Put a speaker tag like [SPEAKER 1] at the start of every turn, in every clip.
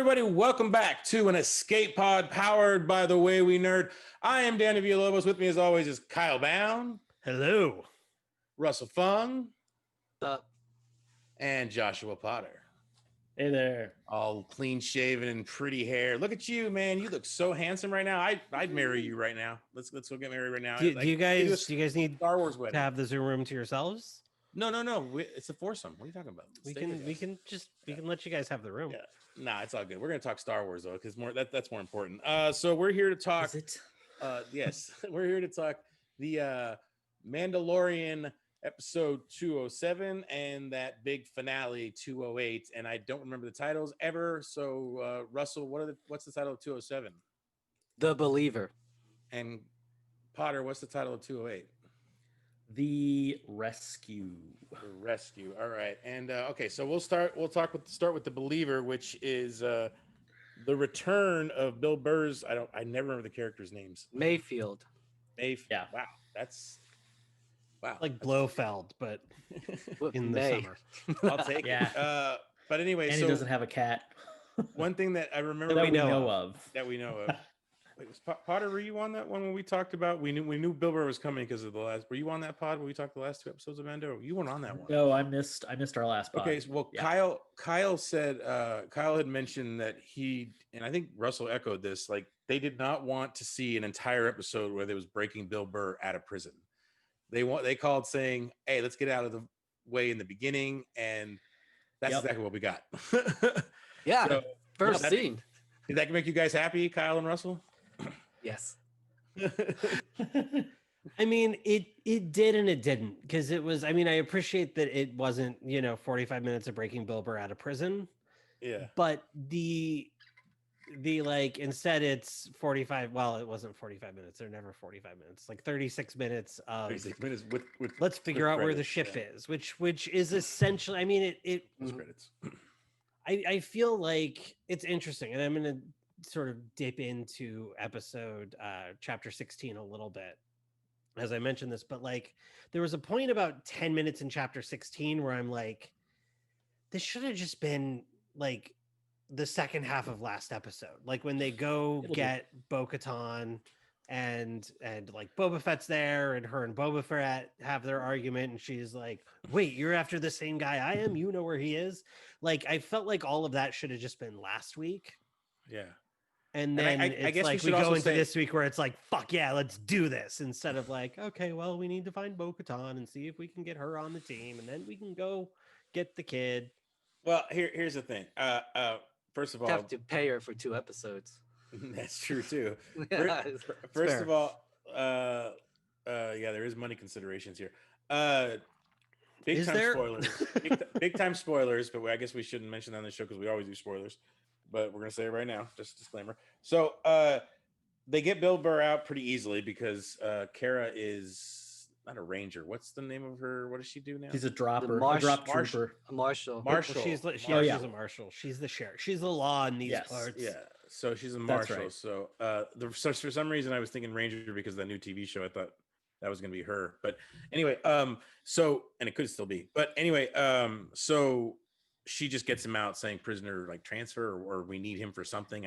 [SPEAKER 1] everybody? Welcome back to an escape pod powered by the way we nerd. I am Danny Villalobos. With me, as always, is Kyle Bound.
[SPEAKER 2] Hello.
[SPEAKER 1] Russell Fung.
[SPEAKER 3] What's up?
[SPEAKER 1] And Joshua Potter.
[SPEAKER 2] Hey there.
[SPEAKER 1] All clean shaven and pretty hair. Look at you, man. You look so handsome right now. I'd marry you right now. Let's go get married right now.
[SPEAKER 2] Do you guys need
[SPEAKER 1] Star Wars wedding
[SPEAKER 2] to have the Zoom room to yourselves?
[SPEAKER 1] No. It's a foursome. What are you talking about?
[SPEAKER 2] We can let you guys have the room.
[SPEAKER 1] Yeah. Nah, it's all good. We're gonna talk Star Wars though, because that's more important. So we're here to talk.
[SPEAKER 3] Is it?
[SPEAKER 1] Yes, we're here to talk the Mandalorian episode 207 and that big finale 208. And I don't remember the titles ever. So Russell, what's the title of 207?
[SPEAKER 3] The Believer.
[SPEAKER 1] And Potter, what's the title of 208?
[SPEAKER 4] The Rescue.
[SPEAKER 1] The Rescue. All right. And okay, so we'll start with the Believer, which is the return of Bill Burr's. I never remember the characters' names.
[SPEAKER 3] Mayfield.
[SPEAKER 4] Yeah.
[SPEAKER 1] Wow. That's
[SPEAKER 2] Like Blofeld, but in the summer.
[SPEAKER 1] I'll take
[SPEAKER 4] Yeah.
[SPEAKER 1] it. But anyway,
[SPEAKER 4] And
[SPEAKER 1] so
[SPEAKER 4] he doesn't have a cat.
[SPEAKER 1] one thing that I remember
[SPEAKER 4] that we know of.
[SPEAKER 1] That we know of. Wait, Potter, were you on that one when we talked about we knew Bill Burr was coming because of the last? Were you on that pod when we talked the last two episodes of Mando? You weren't on that one.
[SPEAKER 4] No, I missed our last pod.
[SPEAKER 1] Okay, well, yeah. Kyle said Kyle had mentioned that he, and I think Russell echoed this, like they did not want to see an entire episode where they was breaking Bill Burr out of prison. They called saying, "Hey, let's get out of the way in the beginning," and that's exactly what we got.
[SPEAKER 3] Yeah,
[SPEAKER 1] so,
[SPEAKER 3] first scene.
[SPEAKER 1] Did that make you guys happy, Kyle and Russell?
[SPEAKER 3] Yes.
[SPEAKER 2] I mean, it did and it didn't, because it was. I mean, I appreciate that it wasn't 45 minutes of breaking Bill Burr out of prison.
[SPEAKER 1] Yeah.
[SPEAKER 2] But the like instead it's 45. Well, it wasn't 45 minutes. They're never 45 minutes. Like 36 minutes of
[SPEAKER 1] 36 minutes with
[SPEAKER 2] let's figure out
[SPEAKER 1] credits,
[SPEAKER 2] where the ship is, which is essentially. I mean, it
[SPEAKER 1] credits.
[SPEAKER 2] I feel like it's interesting, and I'm going to sort of dip into episode chapter 16 a little bit as I mentioned this, but like there was a point about 10 minutes in chapter 16 where I'm like, this should have just been like the second half of last episode, like when they go get Bo-Katan and like Boba Fett's there and her and Boba Fett have their argument and she's like, wait, you're after the same guy I am, you know where he is. Like I felt like all of that should have just been last week.
[SPEAKER 1] Yeah.
[SPEAKER 2] And then
[SPEAKER 1] I
[SPEAKER 2] it's
[SPEAKER 1] guess
[SPEAKER 2] like
[SPEAKER 1] we
[SPEAKER 2] go into
[SPEAKER 1] say,
[SPEAKER 2] this week where it's like, fuck yeah, let's do this. Instead of like, okay, well, we need to find Bo-Katan and see if we can get her on the team. And then we can go get the kid.
[SPEAKER 1] Well, here's the thing. First of all,
[SPEAKER 3] have to pay her for 2 episodes.
[SPEAKER 1] That's true too.
[SPEAKER 3] Yeah,
[SPEAKER 1] First of all, yeah, there is money considerations here. Big time spoilers. Big time spoilers, but I guess we shouldn't mention that on the show because we always do spoilers. But we're gonna say it right now, just a disclaimer. So they get Bill Burr out pretty easily because Kara is not a ranger. What's the name of her? What does she do now?
[SPEAKER 4] She's a dropper,
[SPEAKER 3] a
[SPEAKER 4] drop trooper.
[SPEAKER 3] Marshal.
[SPEAKER 2] She's a marshal. She's the sheriff. She's the law in these parts.
[SPEAKER 1] Yeah. So she's a marshal.
[SPEAKER 4] Right.
[SPEAKER 1] So for some reason I was thinking ranger because of the new TV show. I thought that was gonna be her. But anyway, so and it could still be. But anyway, so she just gets him out saying prisoner like transfer or we need him for something.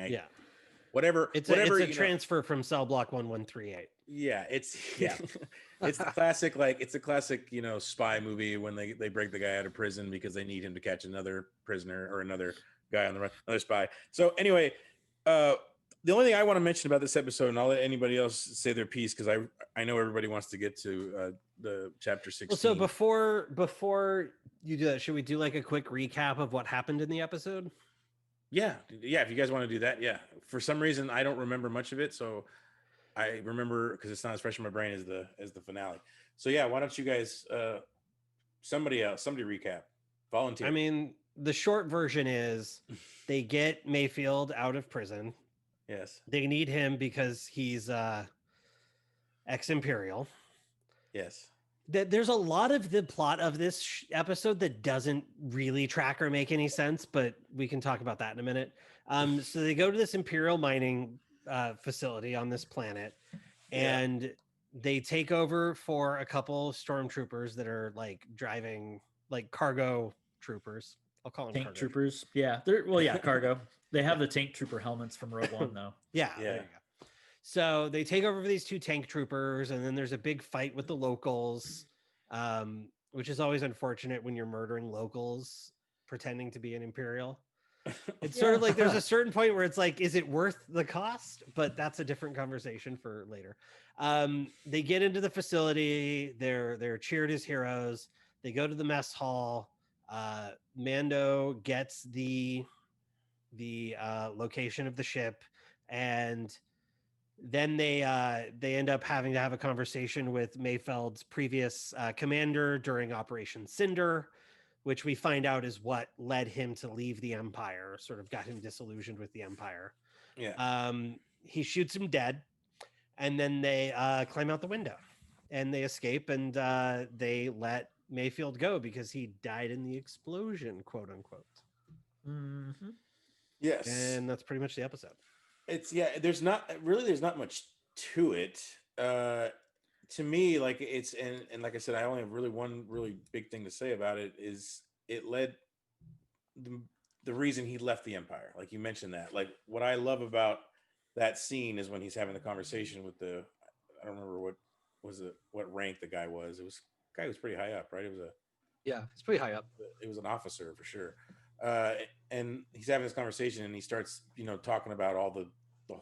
[SPEAKER 1] Whatever.
[SPEAKER 2] It's a transfer from cell block 1138.
[SPEAKER 1] Yeah, it's it's the classic, like it's a classic, spy movie when they break the guy out of prison because they need him to catch another prisoner or another guy on the run, another spy. So anyway, the only thing I want to mention about this episode, and I'll let anybody else say their piece because I know everybody wants to get to the chapter 16.
[SPEAKER 2] Well, so before you do that, should we do like a quick recap of what happened in the episode?
[SPEAKER 1] Yeah. If you guys want to do that, yeah. For some reason, I don't remember much of it, so I remember because it's not as fresh in my brain as the finale. So yeah, why don't you guys, somebody recap, volunteer.
[SPEAKER 2] I mean, the short version is they get Mayfield out of prison.
[SPEAKER 1] Yes.
[SPEAKER 2] They need him because he's ex-Imperial.
[SPEAKER 1] Yes.
[SPEAKER 2] There's a lot of the plot of this episode that doesn't really track or make any sense, but we can talk about that in a minute. So they go to this Imperial mining facility on this planet, and they take over for a couple stormtroopers that are like driving like cargo troopers. I'll call them
[SPEAKER 4] Tank
[SPEAKER 2] cargo
[SPEAKER 4] troopers. Yeah, cargo. They have the tank trooper helmets from Rogue One, though.
[SPEAKER 2] Yeah, there you go. So they take over for these 2 tank troopers, and then there's a big fight with the locals, which is always unfortunate when you're murdering locals pretending to be an Imperial. It's sort of like there's a certain point where it's like, is it worth the cost? But that's a different conversation for later. They get into the facility. They're cheered as heroes. They go to the mess hall. Mando gets the location of the ship, and then they end up having to have a conversation with Mayfeld's previous commander during Operation Cinder, which we find out is what led him to leave the Empire, sort of got him disillusioned with the Empire.
[SPEAKER 1] Yeah.
[SPEAKER 2] He shoots him dead, and then they climb out the window, and they escape, and they let Mayfield go because he died in the explosion, quote unquote.
[SPEAKER 4] Mm-hmm.
[SPEAKER 1] Yes.
[SPEAKER 2] And that's pretty much the episode.
[SPEAKER 1] There's not much to it. To me, like it's and like I said, I only have really one really big thing to say about it is it led the reason he left the Empire. Like you mentioned that. Like what I love about that scene is when he's having the conversation with I don't remember what rank the guy was. The guy was pretty high up, right?
[SPEAKER 3] It's pretty high up.
[SPEAKER 1] It was an officer for sure. And he's having this conversation, and he starts, talking about all the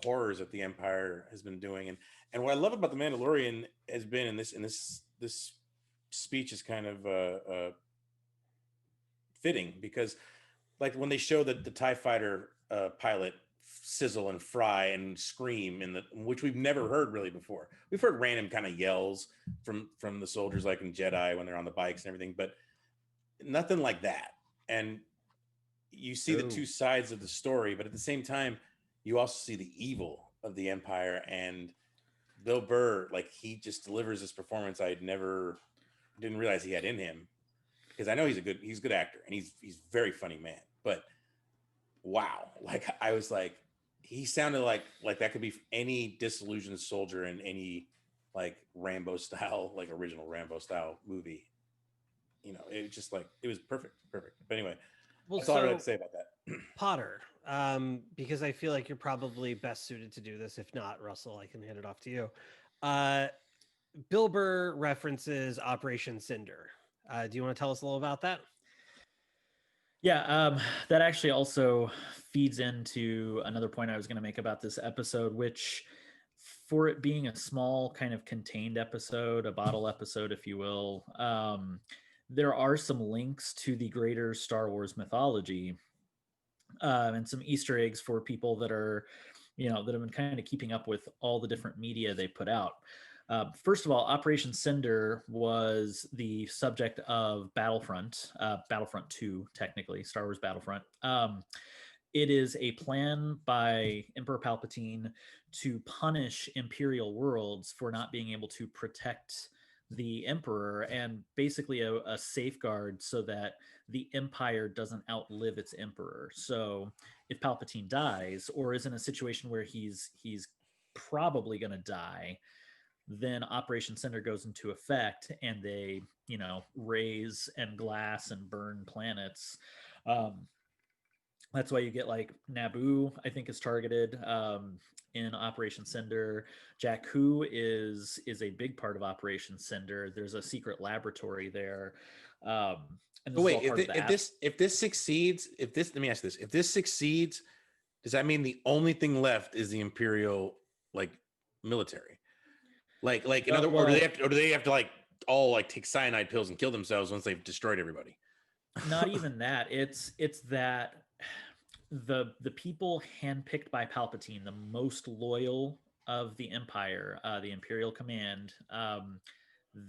[SPEAKER 1] horrors that the Empire has been doing, and what I love about the Mandalorian has been in this speech is kind of fitting because, like when they show the TIE fighter pilot sizzle and fry and scream which we've never heard really before. We've heard random kind of yells from the soldiers, like in Jedi when they're on the bikes and everything, but nothing like that. And you see the two sides of the story, but at the same time, you also see the evil of the Empire. And Bill Burr, like he just delivers this performance I didn't realize he had in him, because I know he's a good actor and he's very funny man. But wow, like I was like, he sounded like that could be any disillusioned soldier in any like Rambo style, like original Rambo style movie. It just like it was perfect. But anyway.
[SPEAKER 2] Well,
[SPEAKER 1] that's all I had to say about that.
[SPEAKER 2] Potter, because I feel like you're probably best suited to do this. If not, Russell, I can hand it off to you. Bill Burr references Operation Cinder. Do you want to tell us a little about that?
[SPEAKER 4] Yeah, that actually also feeds into another point I was going to make about this episode, which for it being a small kind of contained episode, a bottle episode, if you will, there are some links to the greater Star Wars mythology and some Easter eggs for people that are, that have been kind of keeping up with all the different media they put out. First of all, Operation Cinder was the subject of Battlefront 2, technically, Star Wars Battlefront. It is a plan by Emperor Palpatine to punish Imperial worlds for not being able to protect the Emperor, and basically a safeguard so that the Empire doesn't outlive its Emperor. So if Palpatine dies or is in a situation where he's probably going to die, then Operation Cinder goes into effect, and they, raise and glass and burn planets. That's why you get like Naboo, I think, is targeted in Operation Cinder. Jakku is a big part of Operation Cinder. There's a secret laboratory there. And
[SPEAKER 1] wait, if this succeeds, let me ask this: if this succeeds, does that mean the only thing left is the Imperial military? Like in other words, or do they have to like all like take cyanide pills and kill themselves once they've destroyed everybody?
[SPEAKER 4] Not even that. It's that the people handpicked by Palpatine, the most loyal of the Empire, the Imperial Command,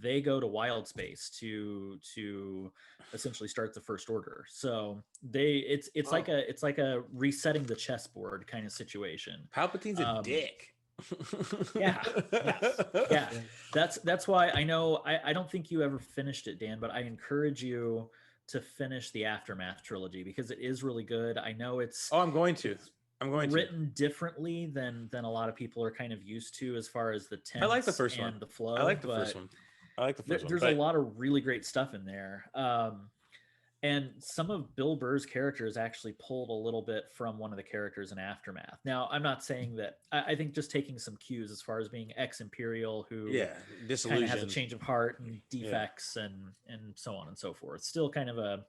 [SPEAKER 4] they go to wild space to essentially start the First Order. So it's like a resetting the chessboard kind of situation.
[SPEAKER 1] Palpatine's a dick.
[SPEAKER 4] Yeah. That's why I know I don't think you ever finished it, Dan, but I encourage you to finish the Aftermath trilogy because it is really good. I know it's
[SPEAKER 1] I'm going to
[SPEAKER 4] written differently than a lot of people are kind of used to as far as the tense.
[SPEAKER 1] I like the first one.
[SPEAKER 4] The flow.
[SPEAKER 1] I like the first one.
[SPEAKER 4] There's a lot of really great stuff in there. And some of Bill Burr's characters actually pulled a little bit from one of the characters in Aftermath. Now, I'm not saying that. I think just taking some cues as far as being ex-Imperial who kind of has a change of heart and defects and so on and so forth. Still kind of a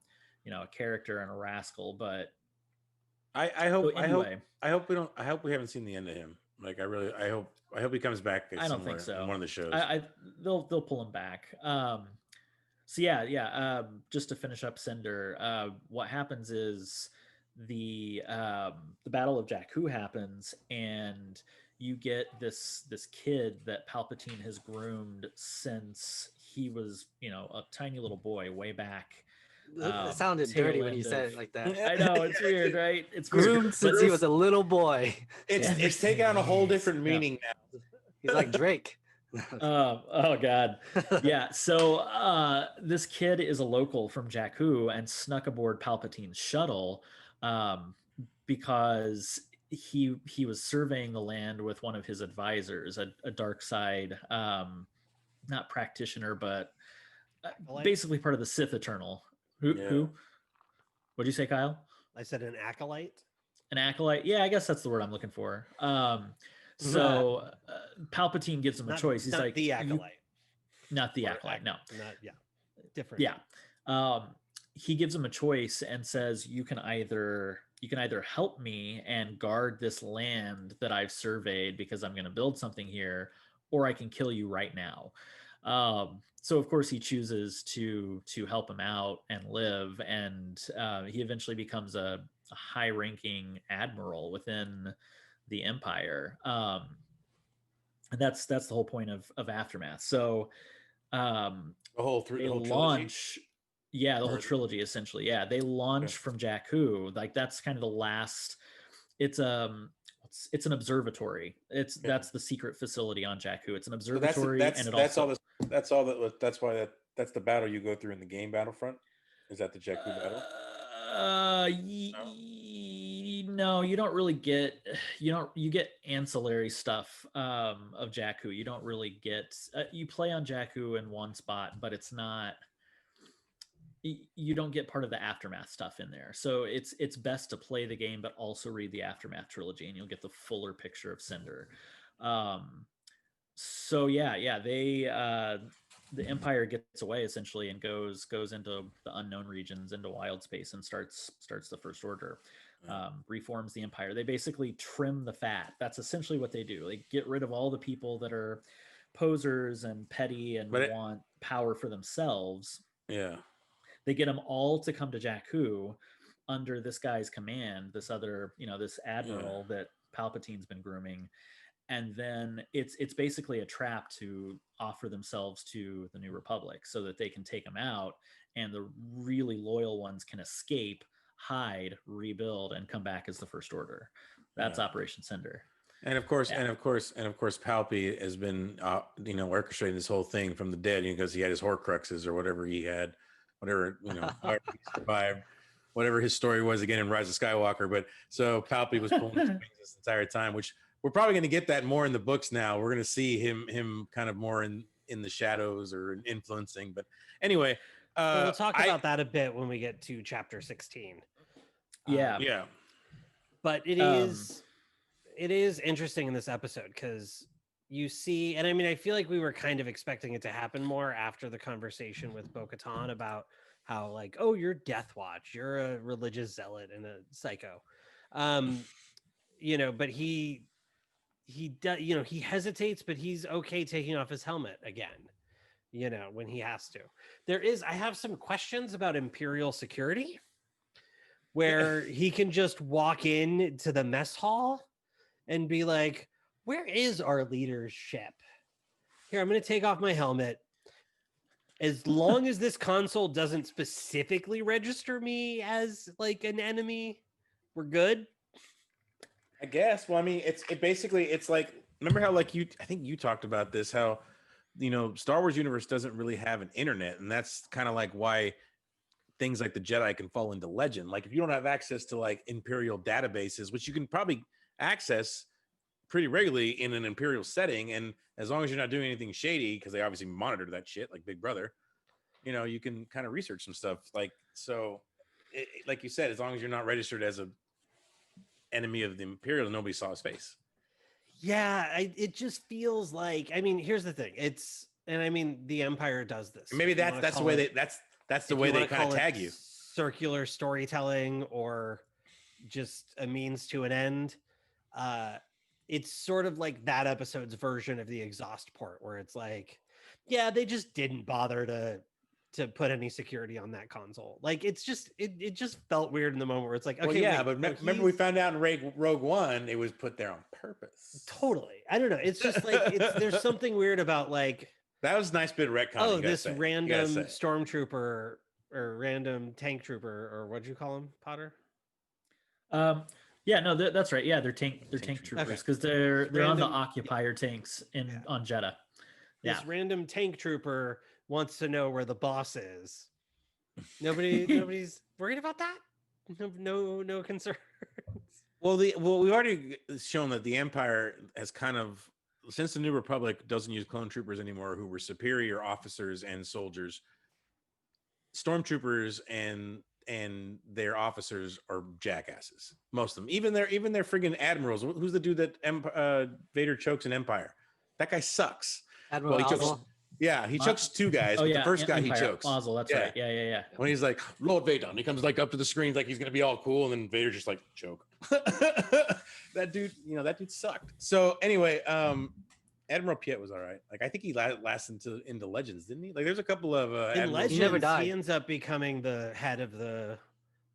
[SPEAKER 4] a character and a rascal, but
[SPEAKER 1] I hope we haven't seen the end of him. Like I hope he comes back.
[SPEAKER 4] I don't think so.
[SPEAKER 1] In one of the shows.
[SPEAKER 4] They'll pull him back. So just to finish up Cinder, what happens is the Battle of Jakku happens, and you get this kid that Palpatine has groomed since he was a tiny little boy way back.
[SPEAKER 3] It sounded dirty when you said it like that.
[SPEAKER 4] I know, it's weird, right? It's
[SPEAKER 3] groomed since he was a little boy.
[SPEAKER 1] It's taken on a whole different meaning now.
[SPEAKER 3] He's like Drake.
[SPEAKER 4] Oh God. Yeah. So this kid is a local from Jakku and snuck aboard Palpatine's shuttle because he was surveying the land with one of his advisors, a dark side, not practitioner, but basically part of the Sith Eternal. Who? What'd you say, Kyle?
[SPEAKER 2] I said an acolyte.
[SPEAKER 4] An acolyte. Yeah, I guess that's the word I'm looking for. So Palpatine gives him a choice. He's like,
[SPEAKER 2] the acolyte.
[SPEAKER 4] Not the acolyte. No.
[SPEAKER 2] Different.
[SPEAKER 4] Yeah. He gives him a choice and says, you can either help me and guard this land that I've surveyed because I'm going to build something here, or I can kill you right now. So of course he chooses to help him out and live, and he eventually becomes a high-ranking admiral within the Empire, and that's the whole point of Aftermath. So
[SPEAKER 1] the whole
[SPEAKER 4] launch, the whole trilogy essentially. Yeah, they launch from Jakku. Like that's kind of the last. It's an observatory. That's the secret facility on Jakku. It's an observatory, that's
[SPEAKER 1] the battle you go through in the game Battlefront. Is that the Jakku battle?
[SPEAKER 4] No, you don't really get. You get ancillary stuff of Jakku. You don't really get. You play on Jakku in one spot, but it's not. You don't get part of the Aftermath stuff in there. So it's best to play the game, but also read the Aftermath trilogy, and you'll get the fuller picture of Cinder. The Empire gets away essentially and goes into the unknown regions, into wild space, and starts the First Order. Reforms the Empire. They basically trim the fat. That's essentially what they do. They get rid of all the people that are posers and petty and want power for themselves.
[SPEAKER 1] Yeah.
[SPEAKER 4] They get them all to come to Jakku under this guy's command, this other, this admiral that Palpatine's been grooming. And then it's basically a trap to offer themselves to the New Republic so that they can take them out, and the really loyal ones can escape, hide, rebuild, and come back as the First Order. That's Operation Cinder.
[SPEAKER 1] And of course, Palpy has been, orchestrating this whole thing from the dead, because he had his Horcruxes or whatever he had, however he survived, whatever his story was again in Rise of Skywalker. But so Palpy was pulling his wings this entire time, which we're probably going to get that more in the books now. We're going to see him kind of more in the shadows or influencing. But anyway,
[SPEAKER 2] we'll talk about that a bit when we get to chapter 16.
[SPEAKER 1] Yeah.
[SPEAKER 2] But it is interesting in this episode because you see, and I mean, I feel like we were kind of expecting it to happen more after the conversation with Bo-Katan about how, like, oh, you're Death Watch, you're a religious zealot and a psycho, but he does, he hesitates, but he's okay taking off his helmet again, when he has to. I have some questions about Imperial security, where he can just walk in to the mess hall and be like, where is our leader's ship? Here, I'm going to take off my helmet. As long as this console doesn't specifically register me as like an enemy, we're good.
[SPEAKER 1] I guess. Well, I mean, it's like, remember how, like, I think you talked about this, how, Star Wars universe doesn't really have an internet. And that's kind of like why things like the Jedi can fall into legend. Like, if you don't have access to like Imperial databases, which you can probably access pretty regularly in an Imperial setting, and as long as you're not doing anything shady, because they obviously monitor that shit like Big Brother, you can kind of research some stuff. Like, so like you said, as long as you're not registered as a enemy of the Imperial, nobody saw his face.
[SPEAKER 2] Yeah, it just feels like, I mean, here's the thing. And I mean, the Empire does this.
[SPEAKER 1] And maybe that's the way that's the way they kind of tag you.
[SPEAKER 2] Circular storytelling or just a means to an end. It's sort of like that episode's version of the exhaust port, where it's like, yeah, they just didn't bother to put any security on that console. Like, it's just it just felt weird in the moment where it's like, okay,
[SPEAKER 1] well, but remember we found out in Rogue One it was put there on purpose.
[SPEAKER 2] Totally. I don't know. It's just like there's something weird about, like,
[SPEAKER 1] that was a nice bit of retcon.
[SPEAKER 2] Oh, this random stormtrooper or random tank trooper, or what'd you call him, Potter?
[SPEAKER 4] Yeah, no, that's right. Yeah, they're tank troopers because they're on the occupier tanks on Jeddah.
[SPEAKER 2] This random tank trooper wants to know where the boss is. Nobody's worried about that. No concerns.
[SPEAKER 1] Well, we've already shown that the Empire has kind of, since the New Republic doesn't use clone troopers anymore, who were superior officers and soldiers. Stormtroopers and their officers are jackasses. Most of them, even their friggin' admirals. Who's the dude that Vader chokes in Empire? That guy sucks.
[SPEAKER 3] Admiral
[SPEAKER 1] he chokes two guys. But the first guy he chokes.
[SPEAKER 4] Ozzel, that's right. Yeah.
[SPEAKER 1] When he's like, Lord Vader, and he comes like up to the screen like he's gonna be all cool, and then Vader just like choke. That dude, that dude sucked. So anyway, Admiral Piet was all right. Like, I think he lasted into Legends, didn't he? Like, there's a couple of
[SPEAKER 2] in Legends, he never died. He ends up becoming the head of the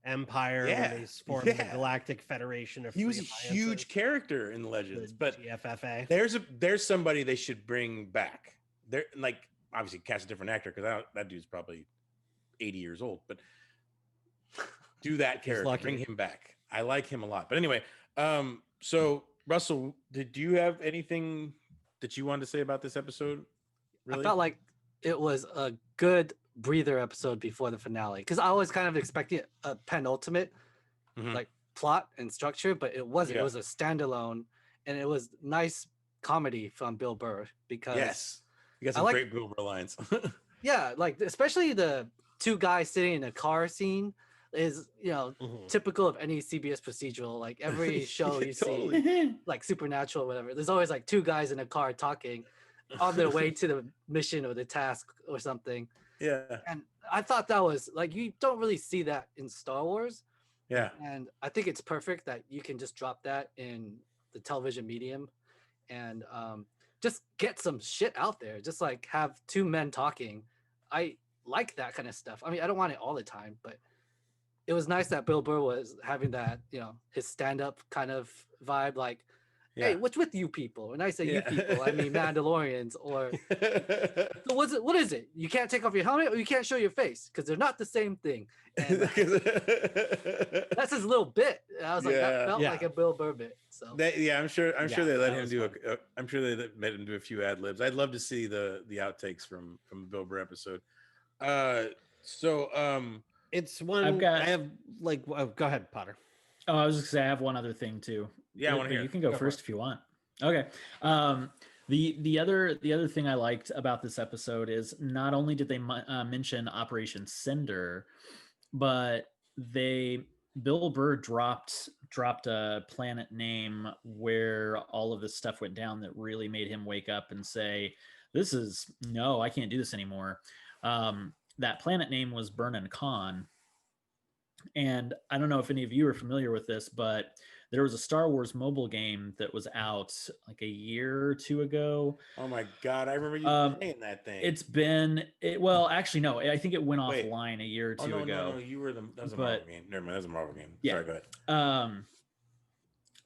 [SPEAKER 2] Empire. When they form the Galactic Federation of.
[SPEAKER 1] He was a huge character in Legends, but
[SPEAKER 2] GFFA.
[SPEAKER 1] There's somebody they should bring back. They're like, obviously cast a different actor, because that dude's probably 80 years old. But do that character, bring him back. I like him a lot. But anyway, so Russell, did you have anything that you wanted to say about this episode? Really?
[SPEAKER 3] I felt like it was a good breather episode before the finale, because I was kind of expecting a penultimate like plot and structure, but it wasn't. It was a standalone, and it was nice comedy from Bill Burr, because
[SPEAKER 1] you got some great Bill Burr lines.
[SPEAKER 3] Yeah, like especially the two guys sitting in a car scene is typical of any CBS procedural. Like every show you see, like Supernatural or whatever, there's always like two guys in a car talking on their way to the mission or the task or something.
[SPEAKER 1] Yeah.
[SPEAKER 3] And I thought that was like, you don't really see that in Star Wars.
[SPEAKER 1] Yeah.
[SPEAKER 3] And I think it's perfect that you can just drop that in the television medium and just get some shit out there. Just like have two men talking. I like that kind of stuff. I mean, I don't want it all the time, but it was nice that Bill Burr was having that, his stand-up kind of vibe, like, hey, what's with you people? When I say you people, I mean Mandalorians, or so what is it? You can't take off your helmet, or you can't show your face, because they're not the same thing. And that's his little bit. I was like, that felt like a Bill Burr bit. So
[SPEAKER 1] I'm sure they let him do I'm sure they let him do a few ad libs. I'd love to see the outtakes from the Bill Burr episode.
[SPEAKER 2] It's one I have like. Go ahead, Potter.
[SPEAKER 4] Oh, I was just gonna say I have one other thing too.
[SPEAKER 1] Yeah, I want to hear.
[SPEAKER 4] You can go first if you want. Okay. The other thing I liked about this episode is not only did they mention Operation Cinder, but Bill Burr dropped a planet name where all of this stuff went down that really made him wake up and say, I can't do this anymore. That planet name was Burnin Khan. And I don't know if any of you are familiar with this, but there was a Star Wars mobile game that was out like a year or two ago.
[SPEAKER 1] Oh my God. I remember you playing that thing.
[SPEAKER 4] Actually, no, I think it went offline a year or two ago.
[SPEAKER 1] No, you were that was a Marvel game. Never mind, that was a Marvel game.
[SPEAKER 4] Yeah.
[SPEAKER 1] Sorry, go ahead.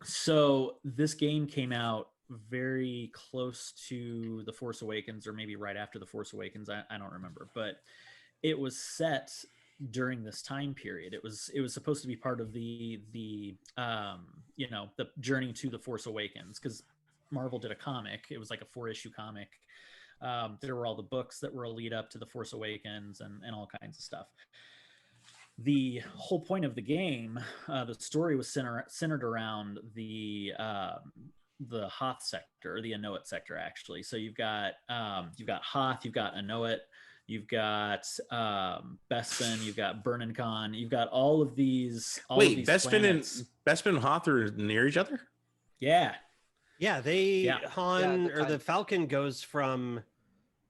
[SPEAKER 4] So this game came out very close to The Force Awakens, or maybe right after The Force Awakens. I don't remember, but it was set during this time period. It was supposed to be part of the journey to The Force Awakens, because Marvel did a comic. It was like a 4-issue comic. There were all the books that were a lead up to The Force Awakens and all kinds of stuff. The whole point of the game, the story was centered around the Hoth sector, or the Anoat sector, actually. So you've got Hoth, you've got Anoat, you've got Bespin, you've got Burnin Khan, you've got all of these.
[SPEAKER 1] Bespin and Hoth are near each other.
[SPEAKER 4] Yeah,
[SPEAKER 2] Han or the Falcon goes from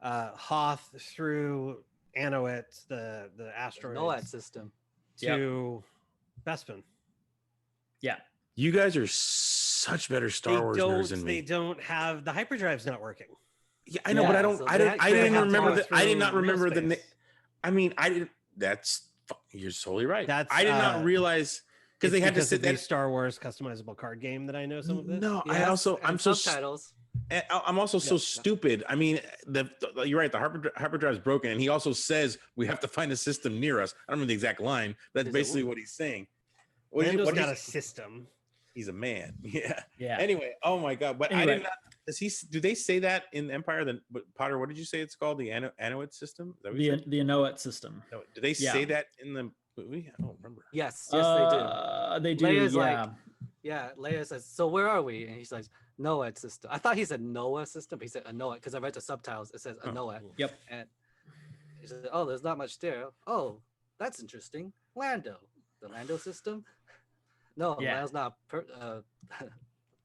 [SPEAKER 2] Hoth through Anowit, the asteroid
[SPEAKER 3] NOAD system,
[SPEAKER 2] to Bespin.
[SPEAKER 4] Yeah.
[SPEAKER 1] You guys are such better Star Wars nerds than me.
[SPEAKER 2] They don't have the hyperdrive's not working.
[SPEAKER 1] Yeah, I know, but I didn't remember I did not remember the. I mean, I didn't. You're totally right. I did not realize because they had to sit that
[SPEAKER 2] Star Wars customizable card game that I know some of this.
[SPEAKER 1] No,
[SPEAKER 3] yes,
[SPEAKER 1] I'm so
[SPEAKER 3] subtitles.
[SPEAKER 1] I'm also so stupid. I mean, you're right. The hyperdrive is broken, and he also says we have to find a system near us. I don't remember the exact line, but that's basically what he's saying.
[SPEAKER 2] Lando's got a system.
[SPEAKER 1] He's a man. Yeah.
[SPEAKER 4] Yeah.
[SPEAKER 1] Anyway, oh my god! But I did not. Do they say that in Empire? Then, Potter, what did you say it's called? The Anowit system?
[SPEAKER 4] The Anowit system.
[SPEAKER 1] No, do they say that in the movie? I don't remember.
[SPEAKER 3] Yes, they do.
[SPEAKER 4] They do.
[SPEAKER 3] Leia's Leia says, "So where are we?" And he's like, "NOAD system." I thought he said Noah system, but he said Anoa because I read the subtitles. It says Anoa.
[SPEAKER 4] Yep.
[SPEAKER 3] And he said, "Oh, there's not much there. Oh, that's interesting. Lando, the Lando system." No, Lando's not.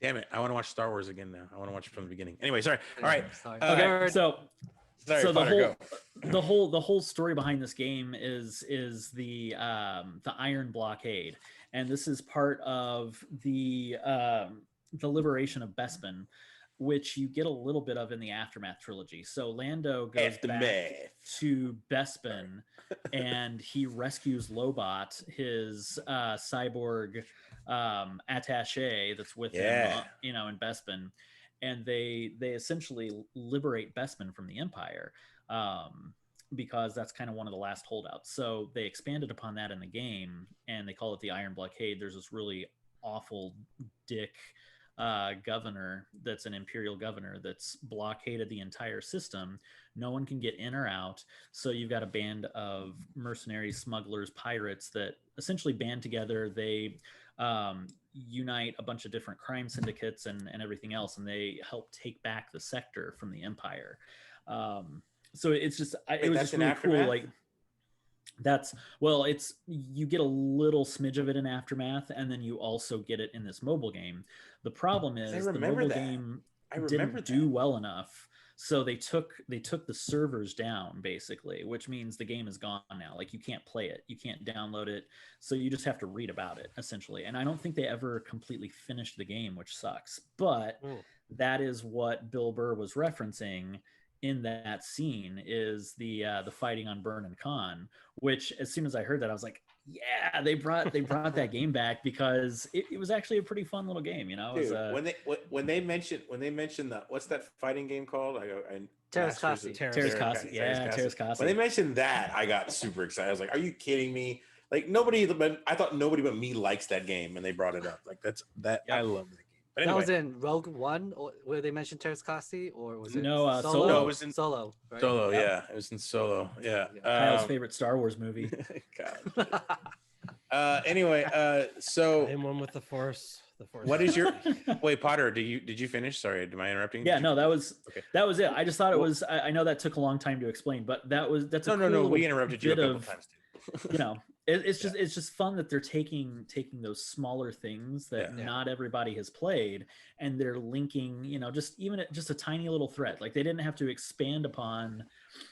[SPEAKER 1] Damn it! I want to watch Star Wars again now. I want to watch it from the beginning. Anyway, sorry. All right.
[SPEAKER 4] Okay. So
[SPEAKER 1] Potter,
[SPEAKER 4] the whole story behind this game is the Iron Blockade, and this is part of the liberation of Bespin, which you get a little bit of in the Aftermath trilogy. So Lando goes back to Bespin, and he rescues Lobot, his cyborg attaché that's with him, in Bespin, and they essentially liberate Bespin from the Empire, because that's kind of one of the last holdouts. So they expanded upon that in the game, and they call it the Iron Blockade. There's this really awful dick governor that's an imperial governor that's blockaded the entire system. No one can get in or out. So you've got a band of mercenaries, smugglers, pirates that essentially band together. They unite a bunch of different crime syndicates and everything else, and they help take back the sector from the Empire. So it's just it was just really cool. Like you get a little smidge of it in Aftermath, and then you also get it in this mobile game. The problem is the mobile game didn't do well enough, so they took the servers down, basically, which means the game is gone now. Like, you can't play it, you can't download it, so you just have to read about it, essentially. And I don't think they ever completely finished the game, which sucks. But that is what Bill Burr was referencing in that scene, is the fighting on Burnin Khan, which, as soon as I heard that, I was like, yeah, they brought that game back, because it was actually a pretty fun little game, you know.
[SPEAKER 1] Dude, when they mentioned the, what's that fighting game called?
[SPEAKER 3] Terrace Kasi.
[SPEAKER 1] When they mentioned that, I got super excited. I was like, are you kidding me? Like, I thought nobody but me likes that game, and they brought it up. Like, I love that game. But anyway.
[SPEAKER 3] That was in Rogue One, where they mentioned Terrace Kasi, or was it
[SPEAKER 4] Solo?
[SPEAKER 1] No, it was in
[SPEAKER 3] Solo. Right?
[SPEAKER 1] Solo, yeah, it was in Solo, yeah.
[SPEAKER 4] Kyle's favorite Star Wars movie.
[SPEAKER 1] God. Anyway, so
[SPEAKER 2] Same one with the Force.
[SPEAKER 1] What is your wait, Potter? Did you finish? Sorry, am I interrupting?
[SPEAKER 4] Yeah, no, that was it. I just thought it was. I know that took a long time to explain, but that's
[SPEAKER 1] no. We interrupted you a couple times too.
[SPEAKER 4] You know, it's just fun that they're taking those smaller things that not everybody has played, and they're linking, you know, just a tiny little thread. Like, they didn't have to expand upon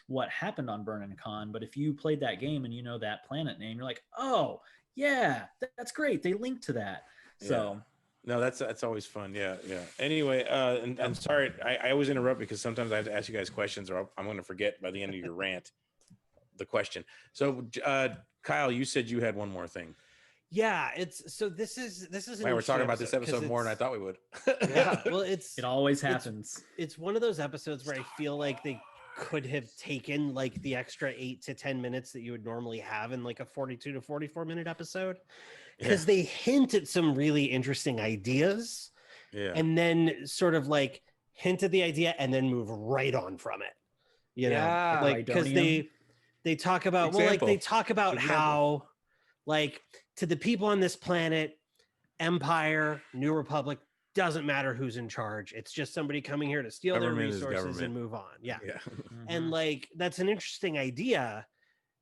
[SPEAKER 4] what happened on Burnin Khan, but if you played that game and you know that planet name, you're like, oh yeah, that's great. They linked to that. So
[SPEAKER 1] no, that's always fun. Yeah. Anyway, and I'm sorry, I always interrupt because sometimes I have to ask you guys questions, or I'm going to forget by the end of your rant the question. So, Kyle, you said you had one more thing.
[SPEAKER 2] Yeah, this is.
[SPEAKER 1] We're talking about this episode more than I thought we would.
[SPEAKER 2] Yeah, well, it
[SPEAKER 4] always happens.
[SPEAKER 2] It's one of those episodes where I feel like they could have taken like the extra 8 to 10 minutes that you would normally have in like a 42 to 44 minute episode, because they hint at some really interesting ideas, and then sort of like hint at the idea and then move right on from it. You know, like, because they talk about how, like, to the people on this planet, Empire, New Republic, doesn't matter who's in charge. It's just somebody coming here to steal their resources and move on. Yeah. And like, that's an interesting idea.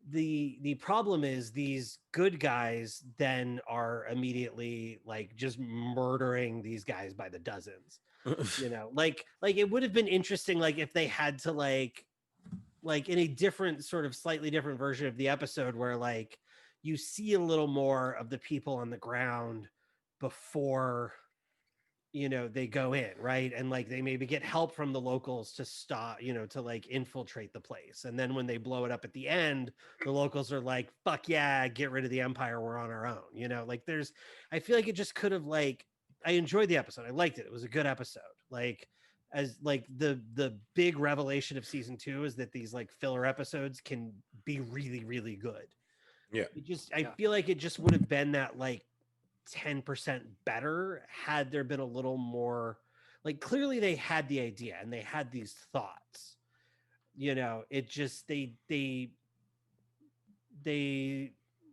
[SPEAKER 2] The problem is these good guys then are immediately like just murdering these guys by the dozens. You know, like it would have been interesting, like if they had to like in a different sort of slightly different version of the episode where like you see a little more of the people on the ground before, you know, they go in, right? And like they maybe get help from the locals to stop, you know, to like infiltrate the place. And then when they blow it up at the end, the locals are like, fuck yeah, get rid of the Empire, we're on our own. You know, like I feel like it just could have like, I enjoyed the episode. I liked it. It was a good episode. Like, as like the big revelation of season 2 is that these like filler episodes can be really, really good.
[SPEAKER 1] Yeah.
[SPEAKER 2] I feel like it just would have been that like 10% better had there been a little more, like clearly they had the idea and they had these thoughts, you know, it just they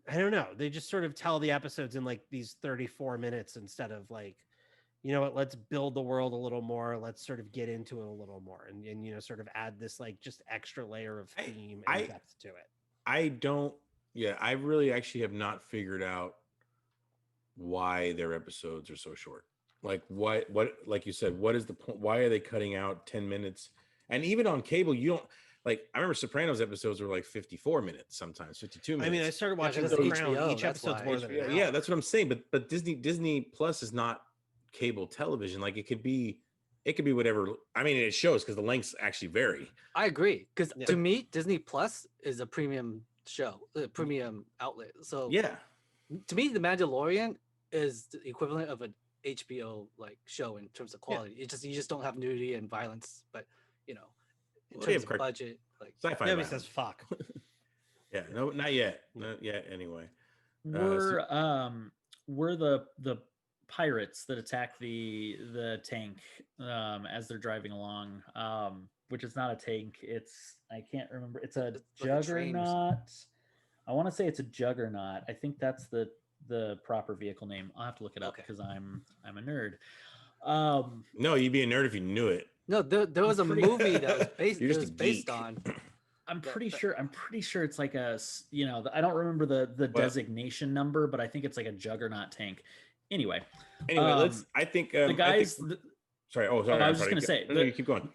[SPEAKER 2] I don't know, they just sort of tell the episodes in like these 34 minutes instead of like, you know what, let's build the world a little more, let's sort of get into it a little more and you know, sort of add this like just extra layer of theme and depth to it.
[SPEAKER 1] I really actually have not figured out why their episodes are so short. Like what like you said, what is the point? Why are they cutting out 10 minutes? And even on cable, you don't like, I remember Sopranos episodes were like 54 minutes, sometimes 52 minutes.
[SPEAKER 2] I mean, I started watching
[SPEAKER 3] The
[SPEAKER 2] Crown.
[SPEAKER 3] HBO,
[SPEAKER 2] Each episode's more than an hour.
[SPEAKER 1] Yeah, that's what I'm saying. But Disney Plus is not cable television. Like it could be whatever. I mean, it shows because the lengths actually vary.
[SPEAKER 3] I agree, because to me, Disney Plus is a premium show, a premium outlet. So
[SPEAKER 1] yeah,
[SPEAKER 3] to me, The Mandalorian is the equivalent of an HBO like show in terms of quality. It just, you just don't have nudity and violence, but you know, in terms of budget, like
[SPEAKER 1] sci-fi.
[SPEAKER 2] Nobody says fuck.
[SPEAKER 1] Yeah, no, not yet. Not yet. Anyway,
[SPEAKER 4] were the pirates that attack the tank as they're driving along, which is not a tank, it's, I can't remember, it's a juggernaut. I want to say it's a juggernaut. I think that's the proper vehicle name. I'll have to look it up because I'm a nerd.
[SPEAKER 1] No, you'd be a nerd if you knew it.
[SPEAKER 3] No, there was a movie that was based.
[SPEAKER 1] You're just
[SPEAKER 3] it was
[SPEAKER 1] a
[SPEAKER 3] based
[SPEAKER 1] geek.
[SPEAKER 3] on.
[SPEAKER 4] I'm pretty sure it's like a, you know, I don't remember the designation number, but I think it's like a juggernaut tank. Anyway,
[SPEAKER 1] let's. I think
[SPEAKER 4] the guys.
[SPEAKER 1] Sorry. Oh, sorry.
[SPEAKER 4] I was just gonna say.
[SPEAKER 1] No, you keep going.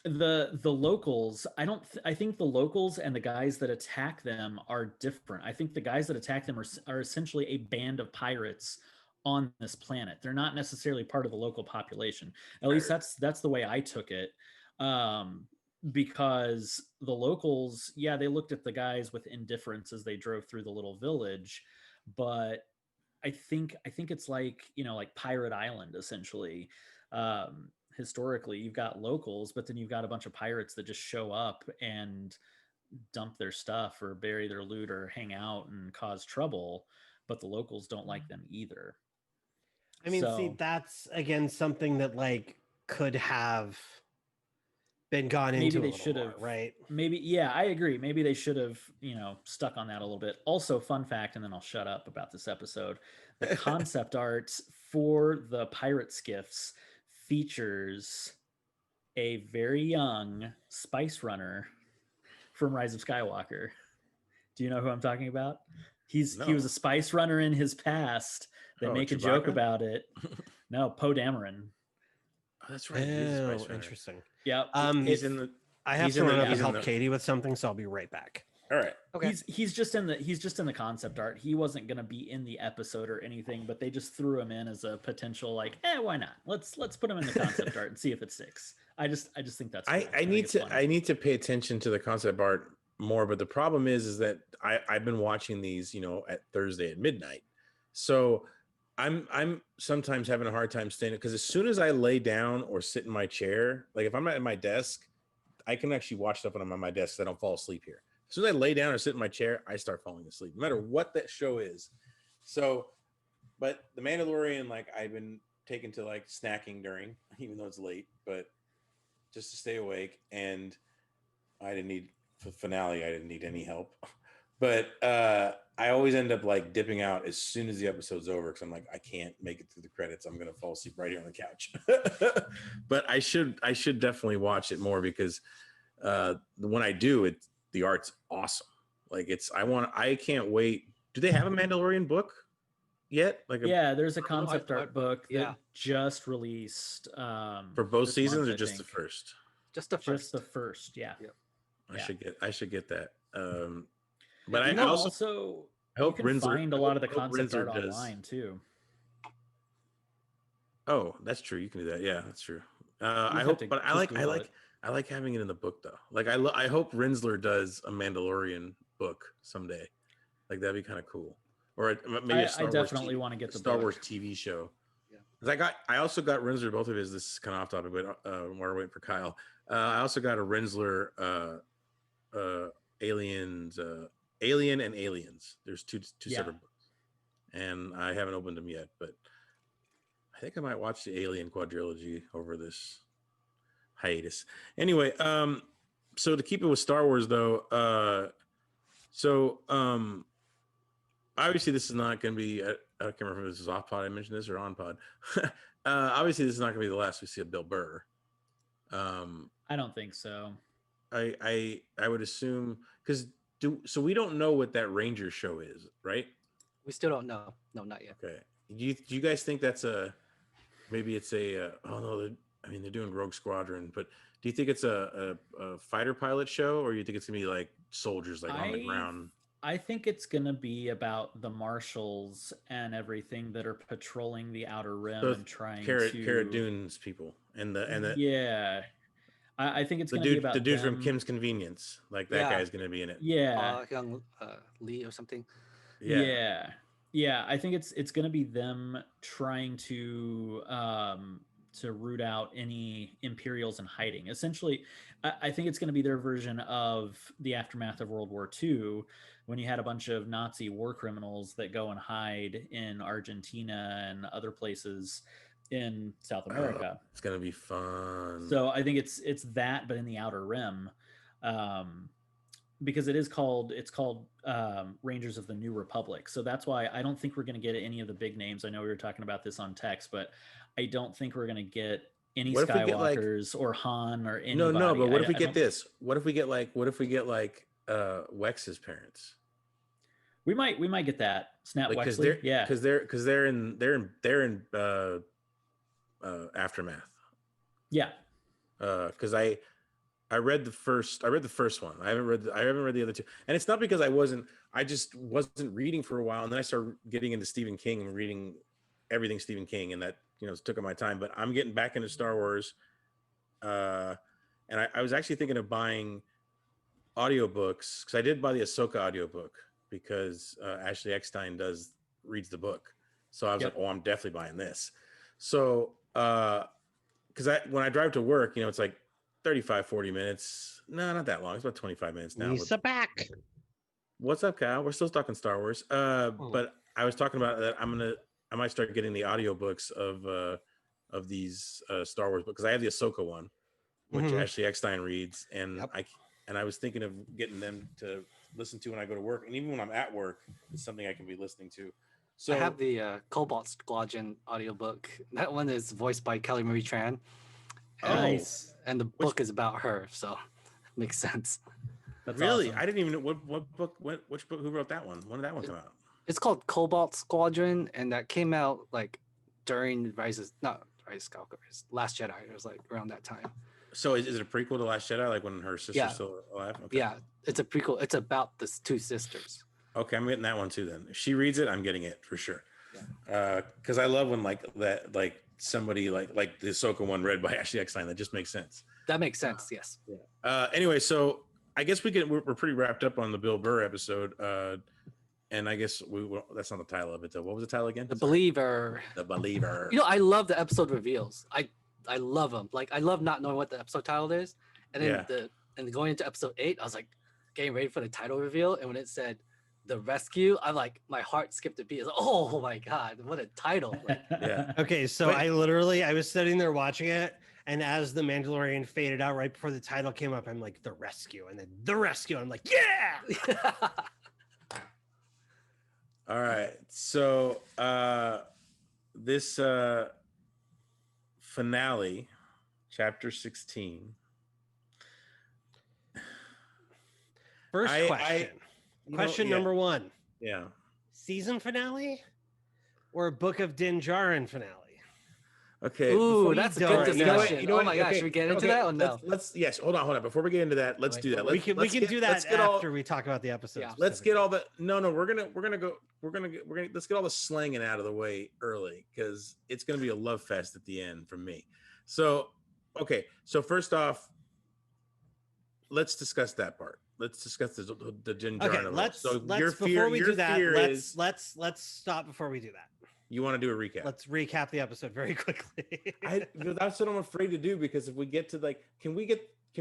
[SPEAKER 4] The locals. I think the locals and the guys that attack them are different. I think the guys that attack them are essentially a band of pirates on this planet. They're not necessarily part of the local population. At least that's the way I took it. Because the locals, yeah, they looked at the guys with indifference as they drove through the little village, but I think it's like, you know, like Pirate Island essentially. Historically, you've got locals, but then you've got a bunch of pirates that just show up and dump their stuff or bury their loot or hang out and cause trouble, but the locals don't like them either.
[SPEAKER 2] I mean, see, that's again something that like could have been gone into.
[SPEAKER 4] Maybe they should have,
[SPEAKER 2] right?
[SPEAKER 4] Maybe, yeah, I agree. Maybe they should have, you know, stuck on that a little bit. Also, fun fact, and then I'll shut up about this episode. The concept art for the pirate skiffs features a very young Spice Runner from Rise of Skywalker. Do you know who I'm talking about? He was a Spice Runner in his past. They make a joke about it. No, Poe Dameron.
[SPEAKER 1] Oh, that's right. He's a Spice Runner.
[SPEAKER 2] Interesting.
[SPEAKER 4] Yeah.
[SPEAKER 1] He's in the.
[SPEAKER 2] I have to run up and help Katie with something, so I'll be right back.
[SPEAKER 1] All right.
[SPEAKER 3] Okay.
[SPEAKER 4] He's just in the concept art. He wasn't going to be in the episode or anything, but they just threw him in as a potential like, why not? Let's put him in the concept art and see if it sticks. I just think that's cool.
[SPEAKER 1] I need to pay attention to the concept art more, but the problem is that I've been watching these, you know, at Thursday at midnight. So I'm sometimes having a hard time staying, because as soon as I lay down or sit in my chair, like if I'm at my desk, I can actually watch stuff when I'm on my desk so I don't fall asleep here. As soon as I lay down or sit in my chair, I start falling asleep, no matter what that show is. So, but The Mandalorian, like I've been taken to like snacking during, even though it's late, but just to stay awake. And I didn't need, for the finale, I didn't need any help. But I always end up like dipping out as soon as the episode's over because I'm like, I can't make it through the credits. I'm gonna fall asleep right here on the couch. But I should definitely watch it more because when I do, the art's awesome. Like I can't wait. Do they have a Mandalorian book yet?
[SPEAKER 4] There's a concept art book that just released
[SPEAKER 1] for both seasons, or just the first?
[SPEAKER 3] Just the first.
[SPEAKER 4] Just the first, yeah.
[SPEAKER 1] I should get that. But I
[SPEAKER 4] also
[SPEAKER 1] I hope
[SPEAKER 4] you can
[SPEAKER 1] Rinsler,
[SPEAKER 4] find a lot of the concept
[SPEAKER 1] Rinsler
[SPEAKER 4] art online too.
[SPEAKER 1] Oh, that's true. You can do that. Yeah, that's true. I hope, but I like having it in the book though. Like I hope Rinsler does a Mandalorian book someday. Like that'd be kind of cool. Or maybe a Star
[SPEAKER 4] I definitely want to get the
[SPEAKER 1] Star Wars TV show. Yeah. Because I also got Rinsler, both of his. This is kind of off topic, but we're waiting for Kyle. I also got a Rinsler Alien and Aliens. There's two separate books, and I haven't opened them yet, but I think I might watch the Alien quadrilogy over this hiatus. Anyway, so to keep it with Star Wars though, obviously this is not going to be. I can't remember if this is off pod. I mentioned this or on pod. Obviously, this is not going to be the last we see of Bill Burr.
[SPEAKER 4] I don't think so.
[SPEAKER 1] I would assume because so we don't know what that Ranger show is, right?
[SPEAKER 3] We still don't know. No, not yet.
[SPEAKER 1] Okay. Do you guys think that's maybe it's a oh no, they're doing Rogue Squadron, but do you think it's a fighter pilot show, or you think it's gonna be like soldiers on the ground?
[SPEAKER 4] I think it's gonna be about the marshals and everything that are patrolling the Outer Rim and trying
[SPEAKER 1] Cara Dune's people and the
[SPEAKER 4] yeah. I think it's going to be about
[SPEAKER 1] the dude
[SPEAKER 4] them.
[SPEAKER 1] from Kim's Convenience. Like that guy's going to be in it.
[SPEAKER 4] Yeah,
[SPEAKER 3] young Lee or something.
[SPEAKER 4] Yeah. I think it's going to be them trying to root out any Imperials in hiding. Essentially, I think it's going to be their version of the aftermath of World War II, when you had a bunch of Nazi war criminals that go and hide in Argentina and other places in South America.
[SPEAKER 1] It's gonna be fun.
[SPEAKER 4] So I think it's that, but in the Outer Rim, because it's called Rangers of the New Republic. So that's why I don't think we're going to get any of the big names. I know we were talking about this on text, but I don't think we're going to get any Skywalkers or Han or anybody.
[SPEAKER 1] No. But what if we get this? What if we get Wex's parents?
[SPEAKER 4] We might get that. Snap Wexley.
[SPEAKER 1] Because they're in Aftermath.
[SPEAKER 4] Yeah.
[SPEAKER 1] Because I read the first one. I haven't read the other two, and it's not because I just wasn't reading for a while, and then I started getting into Stephen King and reading everything Stephen King, and that took up my time. But I'm getting back into Star Wars, and I was actually thinking of buying audiobooks because I did buy the Ahsoka audiobook because Ashley Eckstein reads the book, so I was like, oh, I'm definitely buying this. So because when I drive to work, it's like 35-40 minutes. No, not that long. It's about 25 minutes now.
[SPEAKER 2] Lisa back.
[SPEAKER 1] What's up, Kyle? We're still talking Star Wars. But I was talking about that I might start getting the audiobooks of these Star Wars books because I have the Ahsoka one, which Ashley Eckstein reads, and I was thinking of getting them to listen to when I go to work, and even when I'm at work, it's something I can be listening to. So
[SPEAKER 3] I have the Cobalt Squadron audiobook. That one is voiced by Kelly Marie Tran.
[SPEAKER 4] Nice.
[SPEAKER 3] And the book is about her, so it makes sense.
[SPEAKER 4] That's
[SPEAKER 1] really
[SPEAKER 4] awesome.
[SPEAKER 1] I didn't even know what book. Which book? Who wrote that one? When did that one come out?
[SPEAKER 3] It's called Cobalt Squadron, and that came out like during Rise of Skywalker, Last Jedi. It was like around that time.
[SPEAKER 1] So is it a prequel to Last Jedi? Like when her sister's still alive? Okay.
[SPEAKER 3] Yeah, it's a prequel. It's about the two sisters.
[SPEAKER 1] Okay, I'm getting that one too. Then if she reads it, I'm getting it for sure. Because I love when like somebody like the Ahsoka one read by Ashley Eckstein. That just makes sense.
[SPEAKER 3] That makes sense. Yes.
[SPEAKER 1] Yeah. Anyway, so I guess we're pretty wrapped up on the Bill Burr episode. And I guess that's not the title of it though. What was the title again?
[SPEAKER 3] The Believer.
[SPEAKER 1] The Believer.
[SPEAKER 3] I love the episode reveals. I love them. Like I love not knowing what the episode title is, and then going into episode 8, I was like getting ready for the title reveal, and when it said The Rescue, I'm like, my heart skipped a beat. I was like, oh my god, what a title! Like,
[SPEAKER 1] yeah.
[SPEAKER 2] Okay, so I was sitting there watching it, and as the Mandalorian faded out right before the title came up, I'm like, The Rescue, and then The Rescue. I'm like, yeah.
[SPEAKER 1] All right. So this finale, chapter 16.
[SPEAKER 2] First question. Question number one.
[SPEAKER 1] Yeah.
[SPEAKER 2] Season finale or Book of Din Djarin finale?
[SPEAKER 1] Okay.
[SPEAKER 3] Ooh, that's a good discussion. Oh my gosh,
[SPEAKER 1] okay,
[SPEAKER 3] should we get into that or no?
[SPEAKER 1] Let's yes. Hold on. Before we get into that, let's do that.
[SPEAKER 2] We can do that after we talk about the episode.
[SPEAKER 3] Yeah.
[SPEAKER 1] Let's get all the we're gonna let's get all the slanging out of the way early because it's gonna be a love fest at the end from me. So okay. So first off, let's discuss that part. Let's discuss the Din Djarin.
[SPEAKER 2] Okay, let's before we do that, let's stop before we do that.
[SPEAKER 1] You want to do a recap?
[SPEAKER 2] Let's recap the episode very quickly.
[SPEAKER 1] That's what I'm afraid to do because if we get to can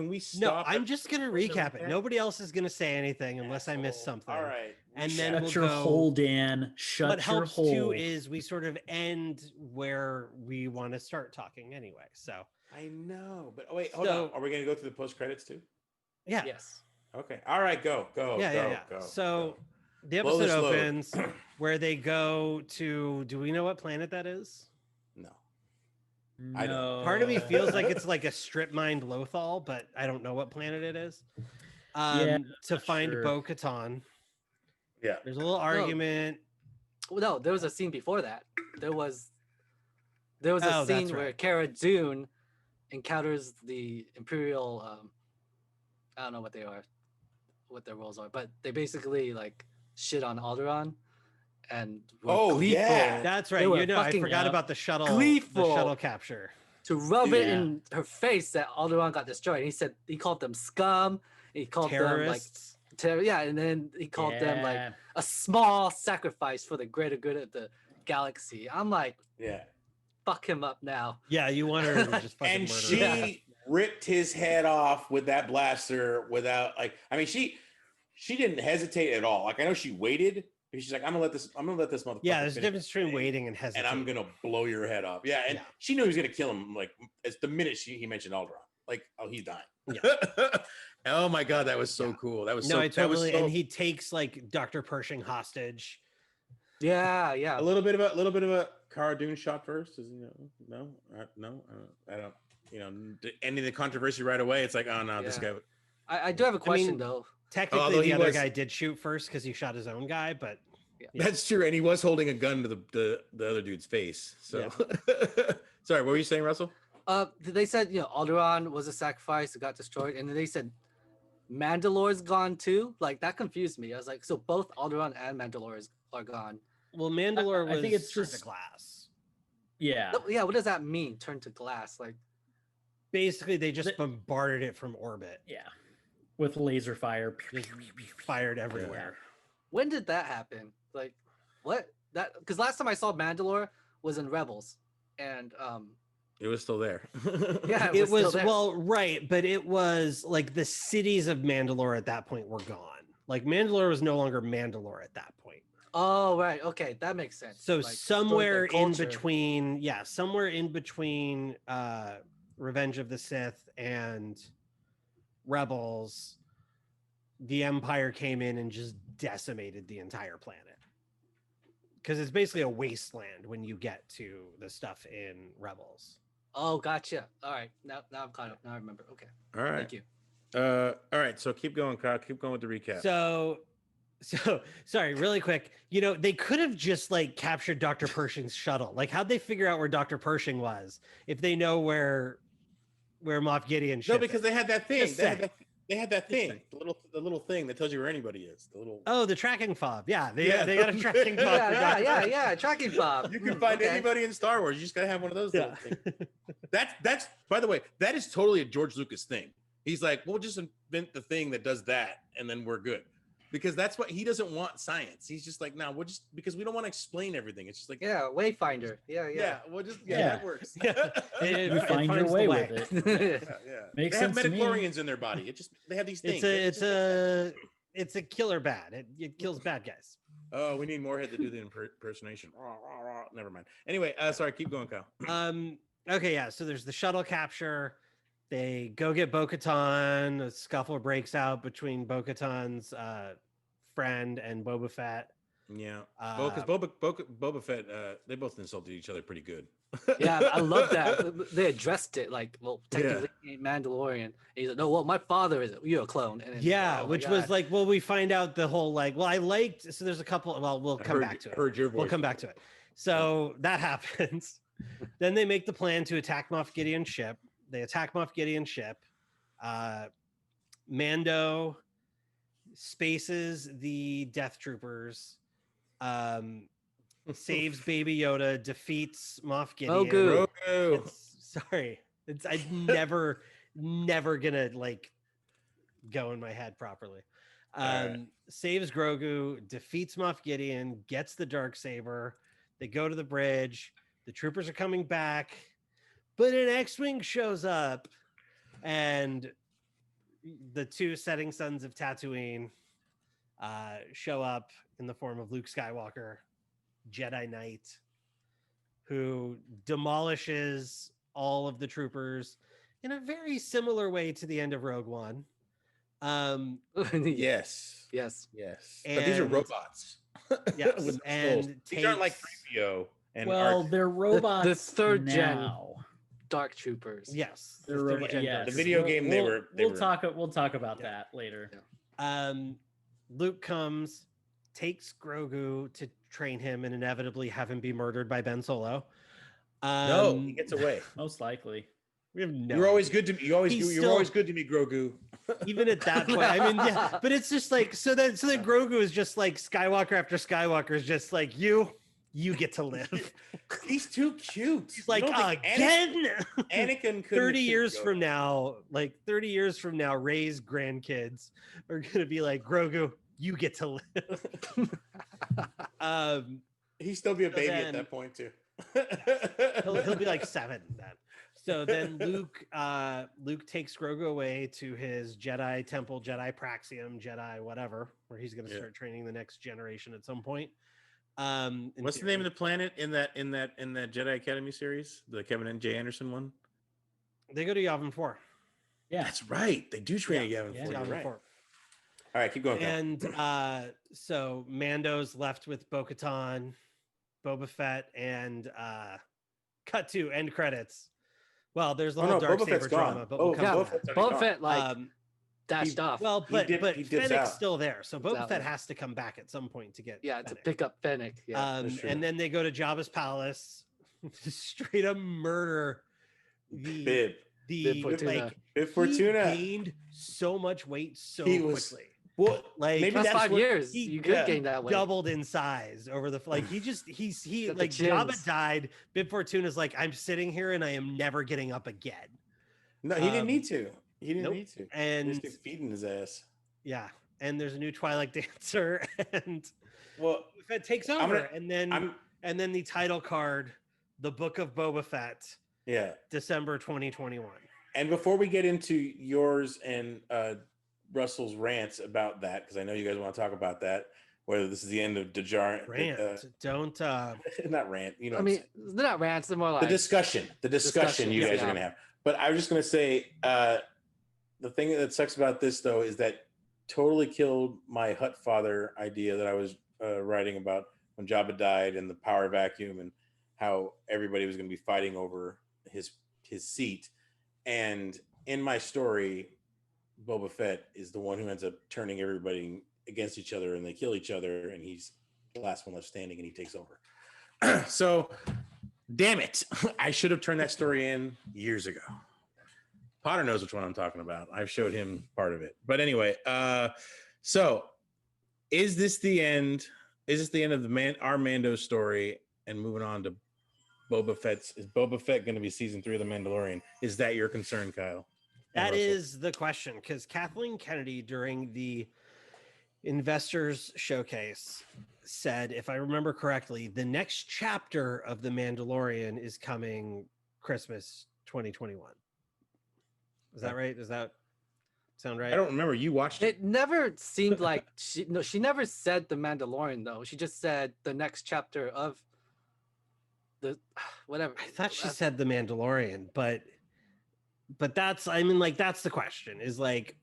[SPEAKER 1] we stop?
[SPEAKER 2] No, I'm just gonna recap it. Nobody else is gonna say anything unless I miss something.
[SPEAKER 1] All right,
[SPEAKER 2] and then
[SPEAKER 4] shut your hole, Dan. Shut
[SPEAKER 2] what
[SPEAKER 4] your
[SPEAKER 2] helps
[SPEAKER 4] hole.
[SPEAKER 2] too is we sort of end where we want to start talking anyway. So
[SPEAKER 1] I know, but wait, hold on. Are we gonna go through the post credits too?
[SPEAKER 2] Yeah.
[SPEAKER 3] Yes.
[SPEAKER 1] Okay. All right. Go.
[SPEAKER 2] Yeah. So the episode opens where they go to. Do we know what planet that is?
[SPEAKER 1] No.
[SPEAKER 4] I don't.
[SPEAKER 2] Part of me feels like it's like a strip mined Lothal, but I don't know what planet it is. To find Bo-Katan.
[SPEAKER 1] Yeah.
[SPEAKER 2] There's a little argument.
[SPEAKER 3] No, there was a scene before that. There was a scene where Cara Dune encounters the Imperial. I don't know what they are, what their roles are, but they basically like shit on Alderaan. And
[SPEAKER 1] yeah,
[SPEAKER 2] that's right. I forgot about the shuttle.
[SPEAKER 3] Gleeful
[SPEAKER 2] the shuttle capture
[SPEAKER 3] to rub it in her face that Alderaan got destroyed. And he called them scum. He called
[SPEAKER 2] terrorists.
[SPEAKER 3] them like and then he called them like a small sacrifice for the greater good of the galaxy. I'm like, fuck him up now.
[SPEAKER 2] Yeah, you want her to just fucking
[SPEAKER 1] and
[SPEAKER 2] murder
[SPEAKER 1] she
[SPEAKER 2] him.
[SPEAKER 1] ripped his head off with that blaster without she didn't hesitate at all. Like I know she waited. She's like, I'm gonna let this motherfucker.
[SPEAKER 2] Yeah, there's a difference between waiting and hesitating.
[SPEAKER 1] And I'm gonna blow your head off. Yeah, and she knew he was gonna kill him. Like, it's the minute he mentioned Alderaan. Like, oh, he's dying. Yeah. Oh my god, that was so cool. That was
[SPEAKER 2] and he takes like Dr. Pershing hostage.
[SPEAKER 3] Yeah.
[SPEAKER 1] A little bit of a Cara Dune shot first. No, I don't. Any of the controversy right away. It's like, oh no, this guy.
[SPEAKER 3] I do have a question though.
[SPEAKER 2] Technically, the other guy did shoot first because he shot his own guy, but
[SPEAKER 1] that's true, and he was holding a gun to the other dude's face. So, sorry, what were you saying, Russell?
[SPEAKER 3] They said Alderaan was a sacrifice; it got destroyed, and then they said Mandalore's gone too. Like that confused me. I was like, so both Alderaan and Mandalore are gone.
[SPEAKER 2] Well, Mandalore was
[SPEAKER 4] I think it's
[SPEAKER 2] turned
[SPEAKER 4] just
[SPEAKER 2] to glass.
[SPEAKER 4] Yeah.
[SPEAKER 3] Yeah. What does that mean? Turn to glass? Like
[SPEAKER 2] basically, they just bombarded it from orbit.
[SPEAKER 4] Yeah. With laser fire,
[SPEAKER 2] fired everywhere.
[SPEAKER 3] Yeah. When did that happen? Like, what? That because last time I saw Mandalore was in Rebels, and
[SPEAKER 1] it was still there.
[SPEAKER 3] Yeah,
[SPEAKER 2] it was well, right, but it was like the cities of Mandalore at that point were gone. Like Mandalore was no longer Mandalore at that point.
[SPEAKER 3] Oh, right, okay, that makes sense.
[SPEAKER 2] So
[SPEAKER 3] like,
[SPEAKER 2] somewhere in between, Revenge of the Sith and Rebels, the Empire came in and just decimated the entire planet because it's basically a wasteland when you get to the stuff in Rebels.
[SPEAKER 3] Oh, gotcha. All right, now I'm caught up. Now I remember. Okay,
[SPEAKER 1] all right,
[SPEAKER 3] thank you.
[SPEAKER 1] All right, so keep going, Kyle. Keep going with the recap.
[SPEAKER 2] So sorry, really quick. They could have just like captured Dr. Pershing's shuttle. Like, how'd they figure out where Dr. Pershing was if they know where Moff Gideon ship?
[SPEAKER 1] No, because they had that thing. They had that thing. The little thing that tells you where anybody is.
[SPEAKER 2] The tracking fob. Yeah, they got a tracking fob.
[SPEAKER 3] Yeah, tracking fob.
[SPEAKER 1] You can find anybody in Star Wars. You just gotta have one of those little things. That's by the way, that is totally a George Lucas thing. He's like, we'll just invent the thing that does that, and then we're good. Because that's what he doesn't want science. He's just like, no, we'll just because we don't want to explain everything. It's just like
[SPEAKER 3] Wayfinder. Yeah.
[SPEAKER 1] We'll just that works.
[SPEAKER 4] You find your way with it.
[SPEAKER 1] Yeah.
[SPEAKER 4] Makes
[SPEAKER 1] they have
[SPEAKER 4] sense
[SPEAKER 1] midichlorians in their body. They have these things.
[SPEAKER 2] It's a killer bat. It kills bad guys.
[SPEAKER 1] Oh, we need Moorhead to do the impersonation. Never mind. Anyway, sorry, keep going, Kyle.
[SPEAKER 2] Okay, yeah. So there's the shuttle capture. They go get Bo-Katan. A scuffle breaks out between Bo-Katan's friend and Boba Fett.
[SPEAKER 1] Yeah. Well, because Boba Fett, they both insulted each other pretty good.
[SPEAKER 3] Yeah, I love that. They addressed it like, well, technically he ain't Mandalorian. And he's like, no, well, my father is. You're a clone. And then,
[SPEAKER 2] which was like, well, we find out the whole like, well, I liked. So there's a couple. Well, we'll come back to it.
[SPEAKER 1] Heard your voice.
[SPEAKER 2] We'll come back to it. So that happens. Then they make the plan to attack Moff Gideon's ship. They attack Moff Gideon's ship. Mando spaces the Death Troopers. Saves Baby Yoda, defeats Moff Gideon.
[SPEAKER 3] Grogu.
[SPEAKER 2] I'm never gonna like go in my head properly. Saves Grogu, defeats Moff Gideon, gets the Darksaber. They go to the bridge. The troopers are coming back, but an X-wing shows up, and the two setting sons of Tatooine show up in the form of Luke Skywalker, Jedi Knight, who demolishes all of the troopers in a very similar way to the end of Rogue One.
[SPEAKER 1] Yes. But these are robots.
[SPEAKER 2] Yes, and
[SPEAKER 1] these aren't like 3PO. And
[SPEAKER 4] they're robots.
[SPEAKER 3] The third gen
[SPEAKER 4] now.
[SPEAKER 3] Dark Troopers.
[SPEAKER 2] Yes,
[SPEAKER 4] they're robots.
[SPEAKER 1] The video game
[SPEAKER 4] we'll talk about that later.
[SPEAKER 2] Yeah. Luke comes, takes Grogu to train him, and inevitably have him be murdered by Ben Solo.
[SPEAKER 1] No, he gets away.
[SPEAKER 4] Most likely.
[SPEAKER 2] We have no.
[SPEAKER 1] You're always good to me. You're always good to me, Grogu.
[SPEAKER 2] Even at that point, I mean, yeah. But it's just like so that Grogu is just like Skywalker after Skywalker is just like you get to live.
[SPEAKER 1] He's too cute.
[SPEAKER 2] He's like again.
[SPEAKER 1] Anakin.
[SPEAKER 2] 30 years from now, Rey's grandkids are gonna be like, Grogu, you get to live.
[SPEAKER 1] He'd still be a baby at that point too.
[SPEAKER 2] He'll be like 7 then. So then Luke takes Grogu away to his Jedi temple, Jedi Praxium, Jedi whatever, where he's going to start training the next generation at some point.
[SPEAKER 1] What's the name of the planet in that Jedi Academy series, the Kevin and Jay Anderson one?
[SPEAKER 2] They go to Yavin 4.
[SPEAKER 1] Yeah, that's right. They do train at Yavin 4.
[SPEAKER 2] Yavin
[SPEAKER 1] Right.
[SPEAKER 2] 4.
[SPEAKER 1] All right, keep going.
[SPEAKER 2] And so Mando's left with Bo-Katan, Boba Fett, and cut to end credits. Well, there's the whole Darksaber drama, but we'll come to that.
[SPEAKER 3] Boba Fett dashed off.
[SPEAKER 2] Well, but Fennec's still there, so Boba Fett has to come back at some point to get
[SPEAKER 3] to pick up Fennec. Yeah,
[SPEAKER 2] and then they go to Jabba's palace, straight up murder
[SPEAKER 1] Bib
[SPEAKER 3] Fortuna.
[SPEAKER 1] Bib Fortuna.
[SPEAKER 2] He gained so much weight quickly.
[SPEAKER 1] Well,
[SPEAKER 2] like
[SPEAKER 3] maybe that's 5 years. You could gain that weight.
[SPEAKER 2] Doubled in size over the like. He like Jabba died. Bib Fortuna's like, I'm sitting here and I am never getting up again.
[SPEAKER 1] No, he didn't need to. He didn't need to.
[SPEAKER 2] And
[SPEAKER 1] he's just feeding his ass.
[SPEAKER 2] Yeah, and there's a new Twilight Dancer, and Fett takes over, and then the title card, The Book of Boba Fett.
[SPEAKER 1] Yeah,
[SPEAKER 2] December 2021.
[SPEAKER 1] And before we get into yours and Russell's rants about that, because I know you guys want to talk about that, whether this is the end of Dejar
[SPEAKER 2] rant. Don't
[SPEAKER 1] not rant. You know,
[SPEAKER 3] I mean, they're not rants. They're more like
[SPEAKER 1] the discussion you guys are gonna have. But I was just gonna say, the thing that sucks about this though is that totally killed my Hutt father idea that I was writing about when Jabba died and the power vacuum and how everybody was gonna be fighting over his seat. And in my story, Boba Fett is the one who ends up turning everybody against each other, and they kill each other, and he's the last one left standing, and he takes over. So, damn it, I should have turned that story in years ago. Potter knows which one I'm talking about. I've showed him part of it. But anyway, so is this the end? Is this the end of our Mando story? And moving on to Boba Fett's. Is Boba Fett going to be season 3 of The Mandalorian? Is that your concern, Kyle?
[SPEAKER 2] That is the question, because Kathleen Kennedy during the investors showcase said, if I remember correctly, the next chapter of The Mandalorian is coming Christmas 2021. Is that right? Does that sound right?
[SPEAKER 1] I don't remember. You watched it.
[SPEAKER 3] It never seemed like she never said The Mandalorian though. She just said the next chapter of the whatever.
[SPEAKER 2] I thought she said The Mandalorian, but that's, I mean, like, that's the question is like,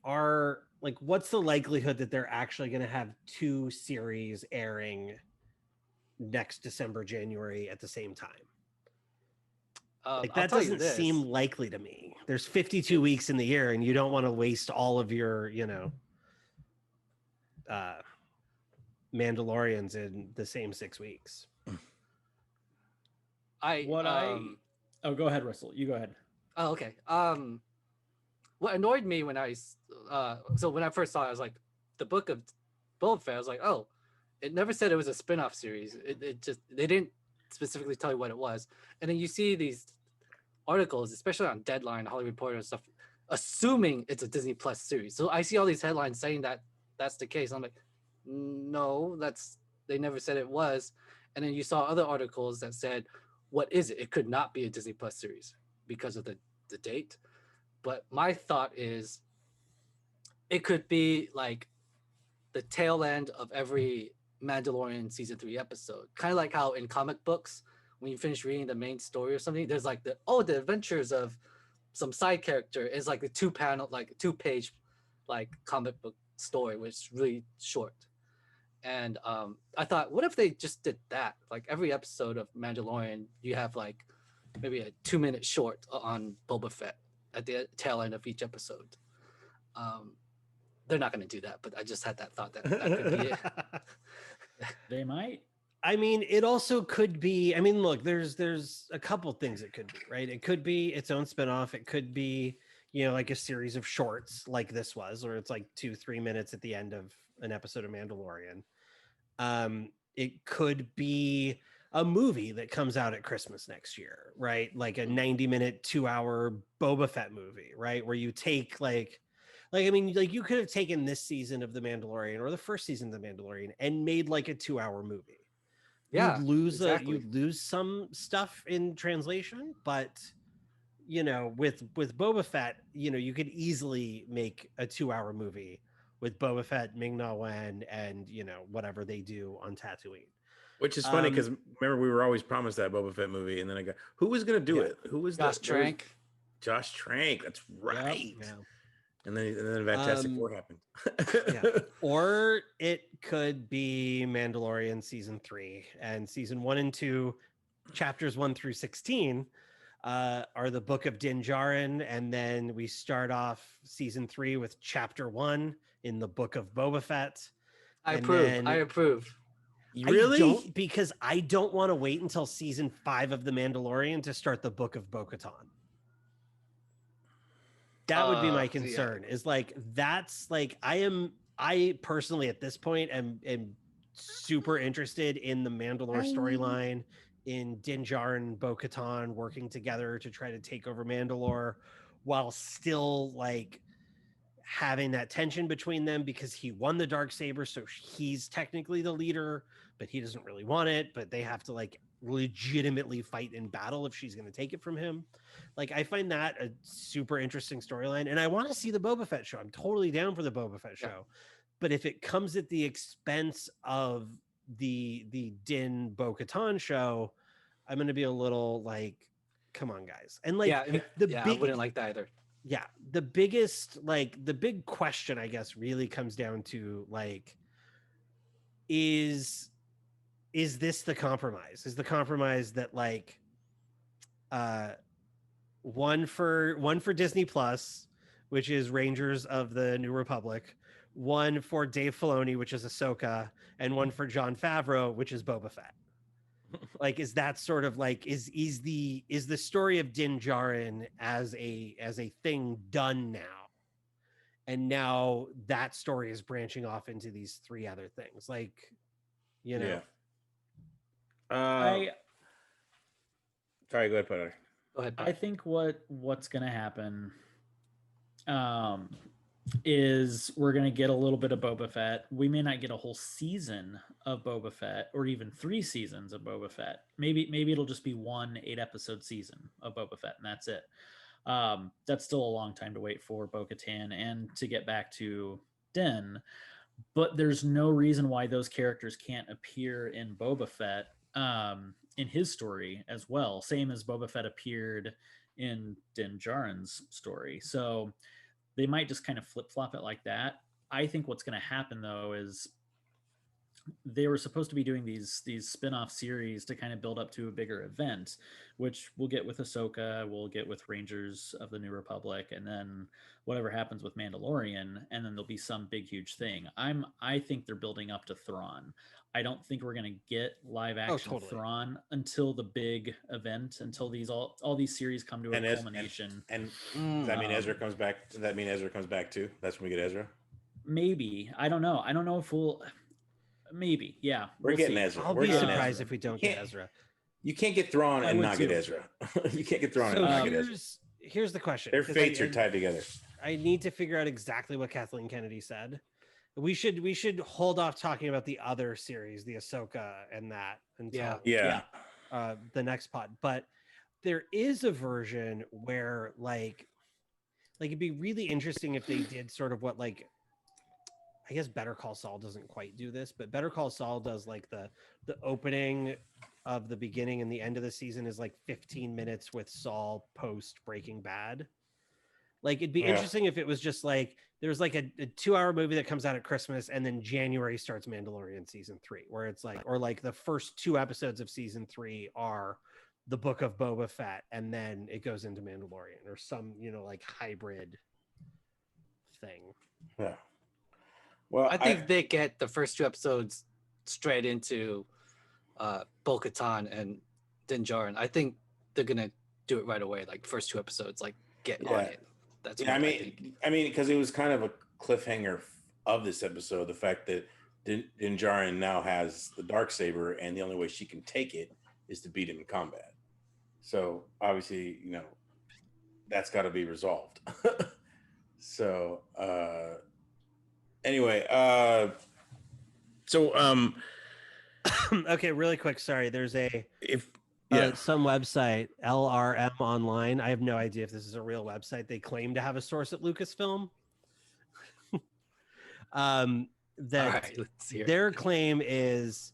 [SPEAKER 2] what's the likelihood that they're actually going to have 2 series airing next December, January at the same time. Like
[SPEAKER 3] I'll
[SPEAKER 2] that
[SPEAKER 3] tell you
[SPEAKER 2] doesn't
[SPEAKER 3] this.
[SPEAKER 2] seem likely to me. There's 52 weeks in the year, and you don't want to waste all of your, Mandalorians in the same 6 weeks.
[SPEAKER 4] Oh, go ahead, Russell. You go ahead.
[SPEAKER 3] Oh, okay. What annoyed me when when I first saw it, I was like, the book of Boba Fett. I was like, oh, it never said it was a spin-off series. It just, they didn't specifically tell you what it was. And then you see these articles, especially on Deadline, Hollywood Reporter and stuff, assuming it's a Disney Plus series. So I see all these headlines saying that that's the case. I'm like, no, they never said it was. And then you saw other articles that said, what is it? It could not be a Disney Plus series because of the date. But my thought is, it could be like the tail end of every Mandalorian season 3 episode. Kind of like how in comic books, when you finish reading the main story or something, there's like the adventures of some side character is like the 2-page like comic book story, which is really short. And I thought, what if they just did that? Like every episode of Mandalorian, you have like maybe a 2-minute short on Boba Fett at the tail end of each episode. They're not going to do that, but I just had that thought that could be it.
[SPEAKER 4] They might.
[SPEAKER 2] I mean, it also could be. I mean, look, there's a couple things it could be, right? It could be its own spinoff. It could be, like a series of shorts, like this was, or it's like 2-3 minutes at the end of an episode of Mandalorian. It could be a movie that comes out at Christmas next year, right? Like a 90-minute, 2-hour Boba Fett movie, right? Where you take I mean, like you could have taken this season of The Mandalorian or the first season of The Mandalorian and made like a 2-hour movie.
[SPEAKER 3] Yeah,
[SPEAKER 2] you'd lose some stuff in translation, but with Boba Fett, you could easily make a 2-hour movie with Boba Fett, Ming-Na Wen, and whatever they do on Tatooine.
[SPEAKER 1] Which is funny because remember we were always promised that Boba Fett movie, and then who was going to do it? Who was
[SPEAKER 3] Josh Trank?
[SPEAKER 1] Josh Trank. That's right.
[SPEAKER 2] Yeah.
[SPEAKER 1] And then Fantastic Four happened.
[SPEAKER 2] Yeah. Or it could be Mandalorian season 3, and season 1 and 2, chapters 1 through 16 are the Book of Din Djarin, and then we start off season 3 with chapter 1 in the Book of Boba Fett.
[SPEAKER 3] I approve.
[SPEAKER 2] Really? Because I don't want to wait until season 5 of The Mandalorian to start the Book of Bo-Katan. That would be my concern. Yeah. Is like that's like I personally at this point am super interested in the Mandalore storyline, in Din Djarin and Bo-Katan working together to try to take over Mandalore, while still like having that tension between them because he won the Darksaber, so he's technically the leader, but he doesn't really want it. But they have to like legitimately fight in battle if she's going to take it from him. Like I find that a super interesting storyline, and I want to see the Boba Fett show. I'm totally down for the Boba Fett show, but if it comes at the expense of the Din Bo-Katan show, I'm going to be a little like, come on, guys. And like,
[SPEAKER 3] I wouldn't like that either.
[SPEAKER 2] Yeah, the big question, I guess, really comes down to like, is this the compromise? Is the compromise that like, one for Disney Plus, which is Rangers of the New Republic, one for Dave Filoni, which is Ahsoka, and one for Jon Favreau, which is Boba Fett? Like, is that sort of like is the story of Din Djarin as a thing done now, and now that story is branching off into these 3 other things, like,
[SPEAKER 1] Sorry, go ahead, Potter.
[SPEAKER 3] Go ahead.
[SPEAKER 4] I think what's going to happen is we're going to get a little bit of Boba Fett. We may not get a whole season of Boba Fett or even 3 seasons of Boba Fett. Maybe it'll just be 1 8-episode season of Boba Fett, and that's it. That's still a long time to wait for Bo-Katan and to get back to Din. But there's no reason why those characters can't appear in Boba Fett in his story as well, same as Boba Fett appeared in Din Djarin's story. So they might just kind of flip-flop it like that. I think what's going to happen, though, is they were supposed to be doing these spin-off series to kind of build up to a bigger event, which we'll get with Ahsoka, we'll get with Rangers of the New Republic, and then whatever happens with Mandalorian, and then there'll be some big huge thing. I think they're building up to Thrawn. I don't think we're gonna get live action Thrawn until the big event, until these all these series come to a culmination.
[SPEAKER 1] And does that mean Ezra comes back? Does that mean Ezra comes back too? That's when we get Ezra?
[SPEAKER 4] Maybe. I don't know. I don't know if we'll. Maybe, yeah.
[SPEAKER 1] We're getting Ezra.
[SPEAKER 2] I'll be surprised if we don't get Ezra.
[SPEAKER 1] You can't get Thrawn and not get Ezra. You can't get Thrawn and not get Ezra.
[SPEAKER 2] Here's the question.
[SPEAKER 1] Their fates are tied together.
[SPEAKER 2] I need to figure out exactly what Kathleen Kennedy said. We should hold off talking about the other series, the Ahsoka and that until the next pod. But there is a version where like it'd be really interesting if they did sort of what like. I guess Better Call Saul doesn't quite do this, but Better Call Saul does like the opening of the beginning and the end of the season is like 15 minutes with Saul post Breaking Bad. Like it'd be interesting if it was just like there's like a 2-hour movie that comes out at Christmas and then January starts Mandalorian season 3, where it's like, or like the first 2 episodes of season 3 are the Book of Boba Fett and then it goes into Mandalorian or some, like hybrid thing.
[SPEAKER 1] Yeah. Well,
[SPEAKER 3] I think they get the first 2 episodes straight into Bo-Katan and Din Djarin. I think they're gonna do it right away. Like first 2 episodes, like get on it. That's
[SPEAKER 1] I mean, because it was kind of a cliffhanger of this episode. The fact that Din Djarin now has the Darksaber, and the only way she can take it is to beat him in combat. So obviously, that's got to be resolved. So. Anyway,
[SPEAKER 2] okay, really quick. Sorry, there's some website, LRM Online. I have no idea if this is a real website. They claim to have a source at Lucasfilm. Their claim is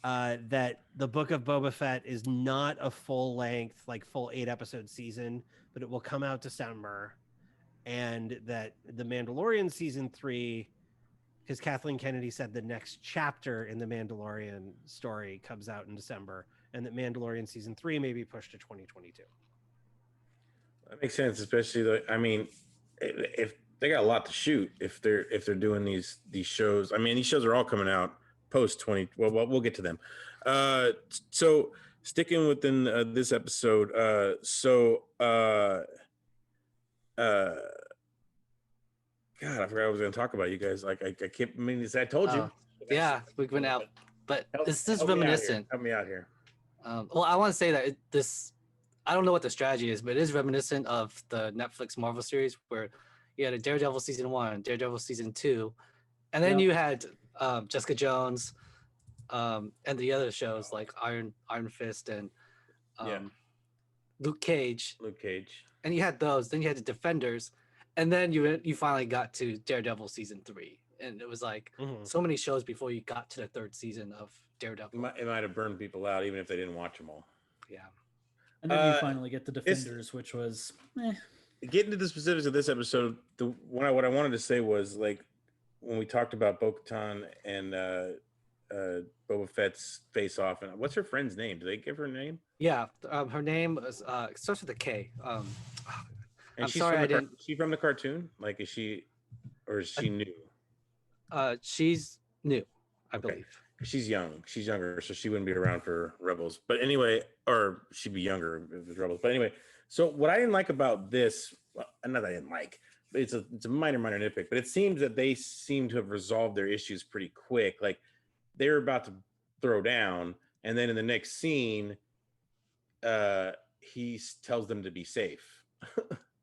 [SPEAKER 2] that the Book of Boba Fett is not a full 8-episode season, but it will come out December, and that the Mandalorian season 3. Because Kathleen Kennedy said the next chapter in the Mandalorian story comes out in December, and that Mandalorian season 3 may be pushed to 2022.
[SPEAKER 1] That makes sense, especially if they got a lot to shoot. If they're doing these shows, I mean, these shows are all coming out post 20. Well, we'll get to them. So sticking within this episode, God, I forgot I was going to talk about you guys. Like I can't. I mean, I told you.
[SPEAKER 3] Yeah, we went out, but this is reminiscent.
[SPEAKER 1] Help me out here.
[SPEAKER 3] Well, I want to say that I don't know what the strategy is, but it is reminiscent of the Netflix Marvel series where you had a Daredevil season 1, Daredevil season 2, and then you had Jessica Jones, and the other shows like Iron Fist and Luke Cage. And you had those. Then you had the Defenders. And then you finally got to Daredevil season 3, and it was like so many shows before you got to the 3rd season of Daredevil.
[SPEAKER 1] It might have burned people out, even if they didn't watch them all.
[SPEAKER 3] Yeah.
[SPEAKER 4] And then you finally get the Defenders, which was
[SPEAKER 1] Getting to the specifics of this episode, what I wanted to say was like when we talked about Bo-Katan and Boba Fett's face off, and what's her friend's name? Do they give her a name?
[SPEAKER 3] Yeah, her name is starts with a K.
[SPEAKER 1] And
[SPEAKER 3] I'm sorry, I didn't.
[SPEAKER 1] Is she from the cartoon? Like, is she new?
[SPEAKER 3] She's new, I believe.
[SPEAKER 1] She's young. She's younger, so she wouldn't be around for Rebels. But anyway, or she'd be younger if it was Rebels. But anyway, so what I didn't like about this, well, not that I didn't like, but it's a minor nitpick. But it seems that they seem to have resolved their issues pretty quick. Like they're about to throw down, and then in the next scene, he tells them to be safe.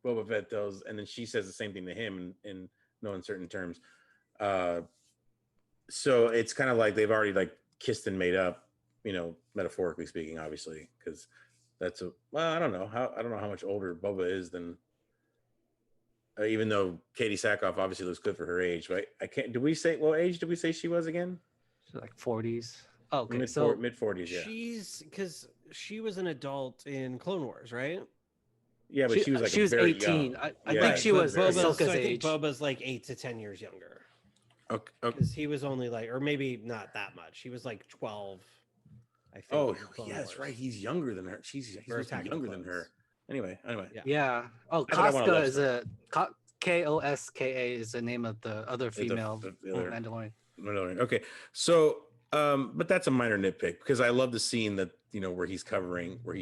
[SPEAKER 1] Boba Fett tells, and then she says the same thing to him in no uncertain terms. So it's kind of like they've already like kissed and made up, metaphorically speaking, obviously, because I don't know how much older Boba is than, even though Katie Sackhoff obviously looks good for her age, right? What age did we say she was again?
[SPEAKER 3] She's like 40s. Oh, okay.
[SPEAKER 1] Mid 40s, yeah.
[SPEAKER 2] Because she was an adult in Clone Wars, right?
[SPEAKER 1] Yeah, but she was
[SPEAKER 3] 18.
[SPEAKER 1] Young.
[SPEAKER 3] I think she was Ahsoka's age.
[SPEAKER 2] Boba's like 8 to 10 years younger.
[SPEAKER 1] Okay.
[SPEAKER 2] Because he was only like, or maybe not that much. He was like 12, I think.
[SPEAKER 1] Oh,
[SPEAKER 2] in Clone
[SPEAKER 1] yeah, that's
[SPEAKER 2] Wars.
[SPEAKER 1] right. He's younger than her. He's
[SPEAKER 2] Or
[SPEAKER 1] supposed to be
[SPEAKER 2] Attack of the
[SPEAKER 1] younger than her.
[SPEAKER 2] Clones.
[SPEAKER 1] Anyway.
[SPEAKER 3] Yeah. Oh,
[SPEAKER 1] I want a
[SPEAKER 3] Koska
[SPEAKER 1] love
[SPEAKER 3] is
[SPEAKER 1] story.
[SPEAKER 3] Koska is the name of the other female
[SPEAKER 1] The other
[SPEAKER 3] Mandalorian.
[SPEAKER 1] Okay, so but that's a minor nitpick because I love the scene that where he's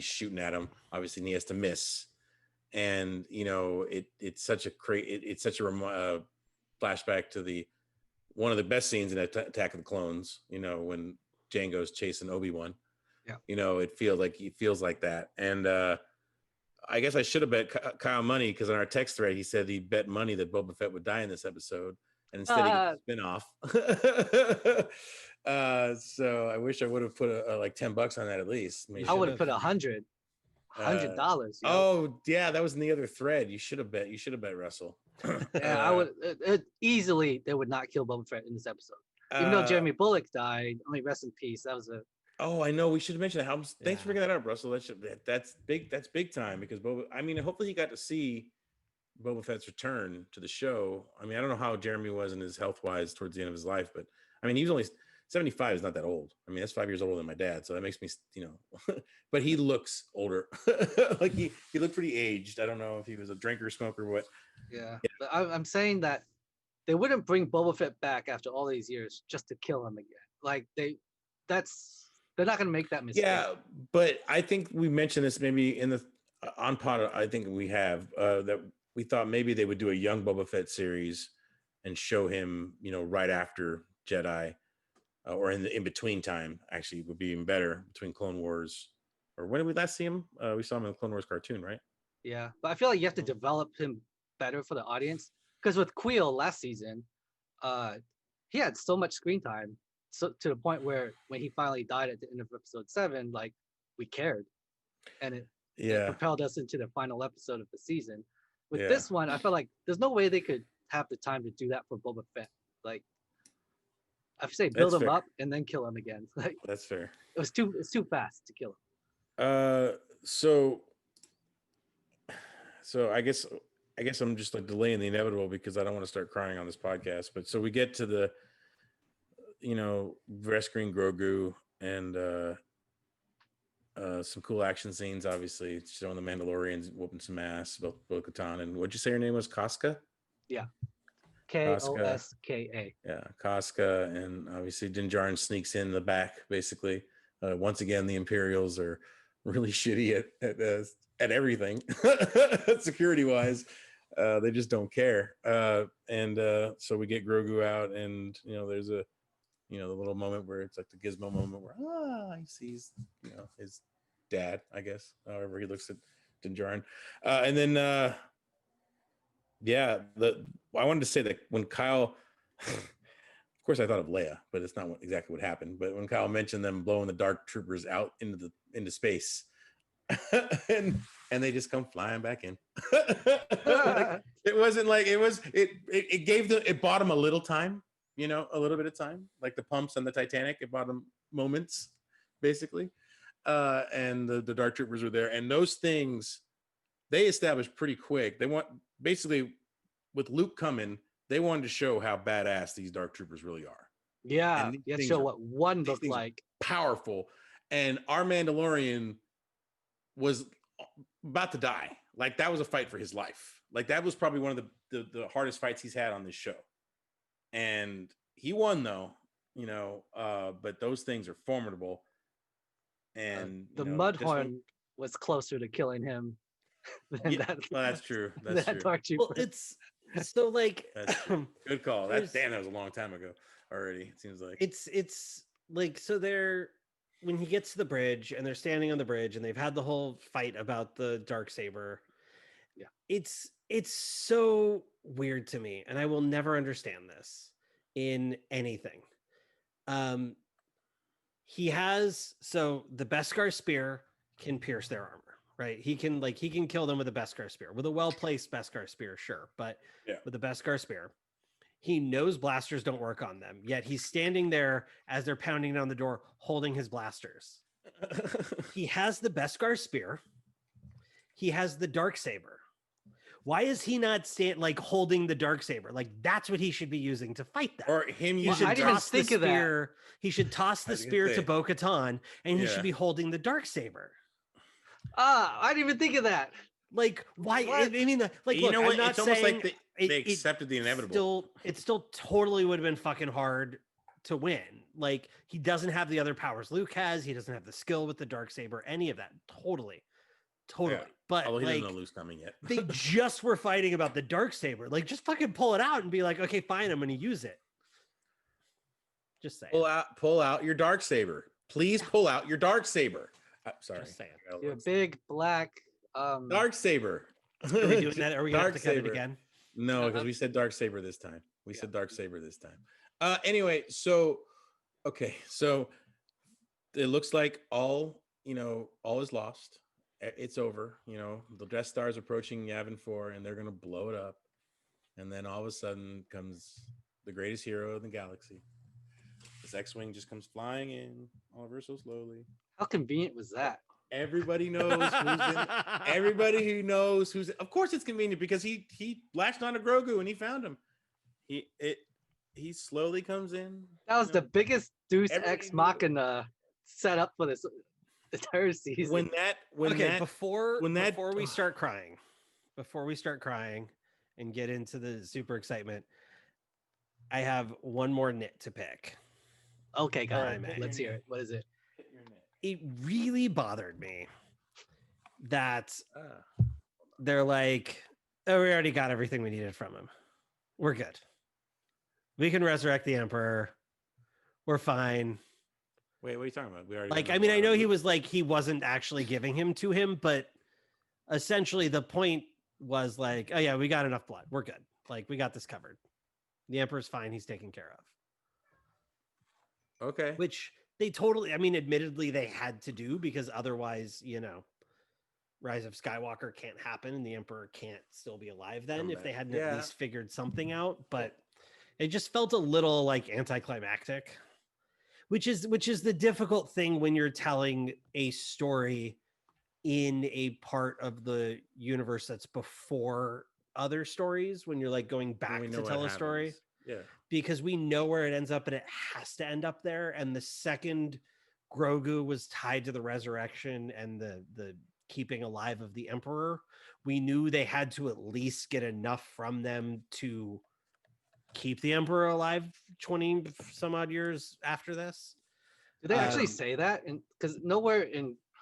[SPEAKER 1] shooting at him, obviously, and he has to miss, and it's such a flashback to one of the best scenes in Attack of the Clones. When Jango's chasing Obi-Wan.
[SPEAKER 3] Yeah.
[SPEAKER 1] It feels like that, and I guess I should have bet Kyle money because on our text thread he said he bet money that Boba Fett would die in this episode, and instead he gets a spinoff. So I wish I would have put like $10 on that at least.
[SPEAKER 3] I would have put $100.
[SPEAKER 1] Oh yeah, that was in the other thread. You should have bet Russell.
[SPEAKER 3] Yeah, I would easily. They would not kill Boba Fett in this episode, even though Jeremy Bullock died. I mean, rest in peace. That was a.
[SPEAKER 1] Oh, I know. We should have mentioned that. Thanks for bringing that up, Russell. That's big. That's big time because Boba. I mean, hopefully he got to see Boba Fett's return to the show. I mean, I don't know how Jeremy was in his health-wise towards the end of his life, but I mean, he was only 75. Is not that old. I mean, that's 5 years older than my dad, so that makes me, but he looks older. Like he looked pretty aged. I don't know if he was a drinker, smoker, what.
[SPEAKER 3] Yeah, but I'm saying that they wouldn't bring Boba Fett back after all these years just to kill him again. Like they're not going to make that mistake.
[SPEAKER 1] Yeah, but I think we mentioned this maybe in the on pod. I think we have that we thought maybe they would do a young Boba Fett series and show him, right after Jedi, or in between time. Actually, would be even better between Clone Wars. Or when did we last see him? We saw him in the Clone Wars cartoon, right?
[SPEAKER 3] Yeah, but I feel like you have to develop him better for the audience because with Queel last season, he had so much screen time, so to the point where when he finally died at the end of episode 7, like we cared, and it propelled us into the final episode of the season. With this one, I felt like there's no way they could have the time to do that for Boba Fett. Like, I say build him up and then kill him again. Like
[SPEAKER 1] that's fair.
[SPEAKER 3] It's too fast to kill
[SPEAKER 1] him. So I guess I'm just like delaying the inevitable because I don't want to start crying on this podcast. But so we get to the, rescuing Grogu and some cool action scenes, obviously showing the Mandalorians whooping some ass, Bo-Katan, and what'd you say her name was? Koska?
[SPEAKER 3] Yeah. Koska.
[SPEAKER 1] Yeah, Koska, and obviously Din Djarin sneaks in the back, basically. Once again, the Imperials are really shitty at everything, security-wise. They just don't care. So we get Grogu out, and there's a the little moment where it's like the Gizmo moment where he sees his dad, I guess. However, he looks at Din Djarin, and then I wanted to say that when Kyle, of course, I thought of Leia, but it's not exactly what happened. But when Kyle mentioned them blowing the Dark Troopers out into space, and they just come flying back in. Like, it wasn't like it gave them, it bought them a little time. A little bit of time, like the pumps on the Titanic. It bought them moments, basically. And the Dark Troopers were there, and those things they established pretty quick. They want basically with Luke coming, they wanted to show how badass these Dark Troopers really are.
[SPEAKER 3] Yeah, you have to show what one looked like.
[SPEAKER 1] Powerful, and our Mandalorian was about to die. Like that was a fight for his life. Like that was probably one of the hardest fights he's had on this show. And he won though, but those things are formidable. And
[SPEAKER 3] the Mudhorn was closer to killing him than that.
[SPEAKER 1] Well, that's true. That's true.
[SPEAKER 2] Well, it's so like
[SPEAKER 1] good call. That was a long time ago already. It seems like
[SPEAKER 2] it's like so they're when he gets to the bridge and they're standing on the bridge and they've had the whole fight about the Darksaber.
[SPEAKER 3] Yeah,
[SPEAKER 2] it's so weird to me, and I will never understand this in anything. He has the Beskar spear can pierce their armor, right? He can kill them with a Beskar spear, with a well-placed Beskar spear, sure, but with a Beskar spear. He knows blasters don't work on them, yet he's standing there as they're pounding down the door, holding his blasters. He has the Beskar spear. He has the Darksaber. Why is he not holding the Darksaber? Like that's what he should be using to fight that.
[SPEAKER 1] Or him
[SPEAKER 2] He
[SPEAKER 1] using
[SPEAKER 2] should
[SPEAKER 3] didn't
[SPEAKER 2] toss the
[SPEAKER 3] think of that.
[SPEAKER 2] spear. He should toss the
[SPEAKER 1] was gonna
[SPEAKER 2] spear to
[SPEAKER 1] say.
[SPEAKER 2] Bo-Katan, and he
[SPEAKER 1] Yeah.
[SPEAKER 2] should be holding the Darksaber.
[SPEAKER 3] I didn't even think of that.
[SPEAKER 2] Like why?
[SPEAKER 3] What?
[SPEAKER 2] I mean, like
[SPEAKER 1] You
[SPEAKER 2] look,
[SPEAKER 1] know what?
[SPEAKER 2] I'm not
[SPEAKER 1] It's almost
[SPEAKER 2] saying
[SPEAKER 1] like they accepted the inevitable.
[SPEAKER 2] It still totally would have been fucking hard to win. Like he doesn't have the other powers Luke has. He doesn't have the skill with the Darksaber. Any of that. Totally.
[SPEAKER 1] Yeah.
[SPEAKER 2] But
[SPEAKER 1] Although he doesn't
[SPEAKER 2] like
[SPEAKER 1] know Luke's coming yet.
[SPEAKER 2] they just were fighting about the Darksaber. Like just fucking pull it out and be like, okay, fine, I'm going to use it. Just saying.
[SPEAKER 1] Pull out your Darksaber. Please pull out your Darksaber. Sorry.
[SPEAKER 2] Just saying.
[SPEAKER 3] Your big black
[SPEAKER 1] Darksaber.
[SPEAKER 2] Are we doing that? Are we going to have to cut it
[SPEAKER 1] Darksaber.
[SPEAKER 2] again?
[SPEAKER 1] No, because we said Darksaber this time. We said Darksaber this time. Anyway, so it looks like all is lost. It's over. The Death Star is approaching Yavin 4, and they're gonna blow it up. And then all of a sudden comes the greatest hero in the galaxy. This X-wing just comes flying in, all ever so slowly.
[SPEAKER 3] How convenient was that?
[SPEAKER 1] Everybody knows everybody who knows who's. Of course, it's convenient because he latched onto Grogu and he found him. He slowly comes in.
[SPEAKER 3] That was the biggest Deus
[SPEAKER 1] Everybody
[SPEAKER 3] Ex
[SPEAKER 1] knew.
[SPEAKER 3] Machina set up for this entire season.
[SPEAKER 2] Before we start crying and get into the super excitement, I have one more nit to pick.
[SPEAKER 3] Okay, go ahead.
[SPEAKER 2] Alright,
[SPEAKER 3] Let's hear it. What is it?
[SPEAKER 2] It really bothered me that they're like, oh, we already got everything we needed from him. We're good. We can resurrect the Emperor. We're fine.
[SPEAKER 1] Wait, what are you talking about? We already
[SPEAKER 2] I know he wasn't actually giving him to him, but essentially the point was like, oh yeah, we got enough blood. We're good. Like we got this covered. The Emperor's fine. He's taken care of.
[SPEAKER 1] Okay.
[SPEAKER 2] Which they totally, admittedly they had to do because otherwise, Rise of Skywalker can't happen and the Emperor can't still be alive then if they hadn't at least figured something out. But it just felt a little like anticlimactic, which is the difficult thing when you're telling a story in a part of the universe that's before other stories, when you're like going back to tell a story.
[SPEAKER 1] Yeah.
[SPEAKER 2] Because we know where it ends up and it has to end up there. And the second Grogu was tied to the resurrection and the keeping alive of the Emperor, we knew they had to at least get enough from them to keep the Emperor alive 20 some odd years after this.
[SPEAKER 3] Did they actually say that? Because nowhere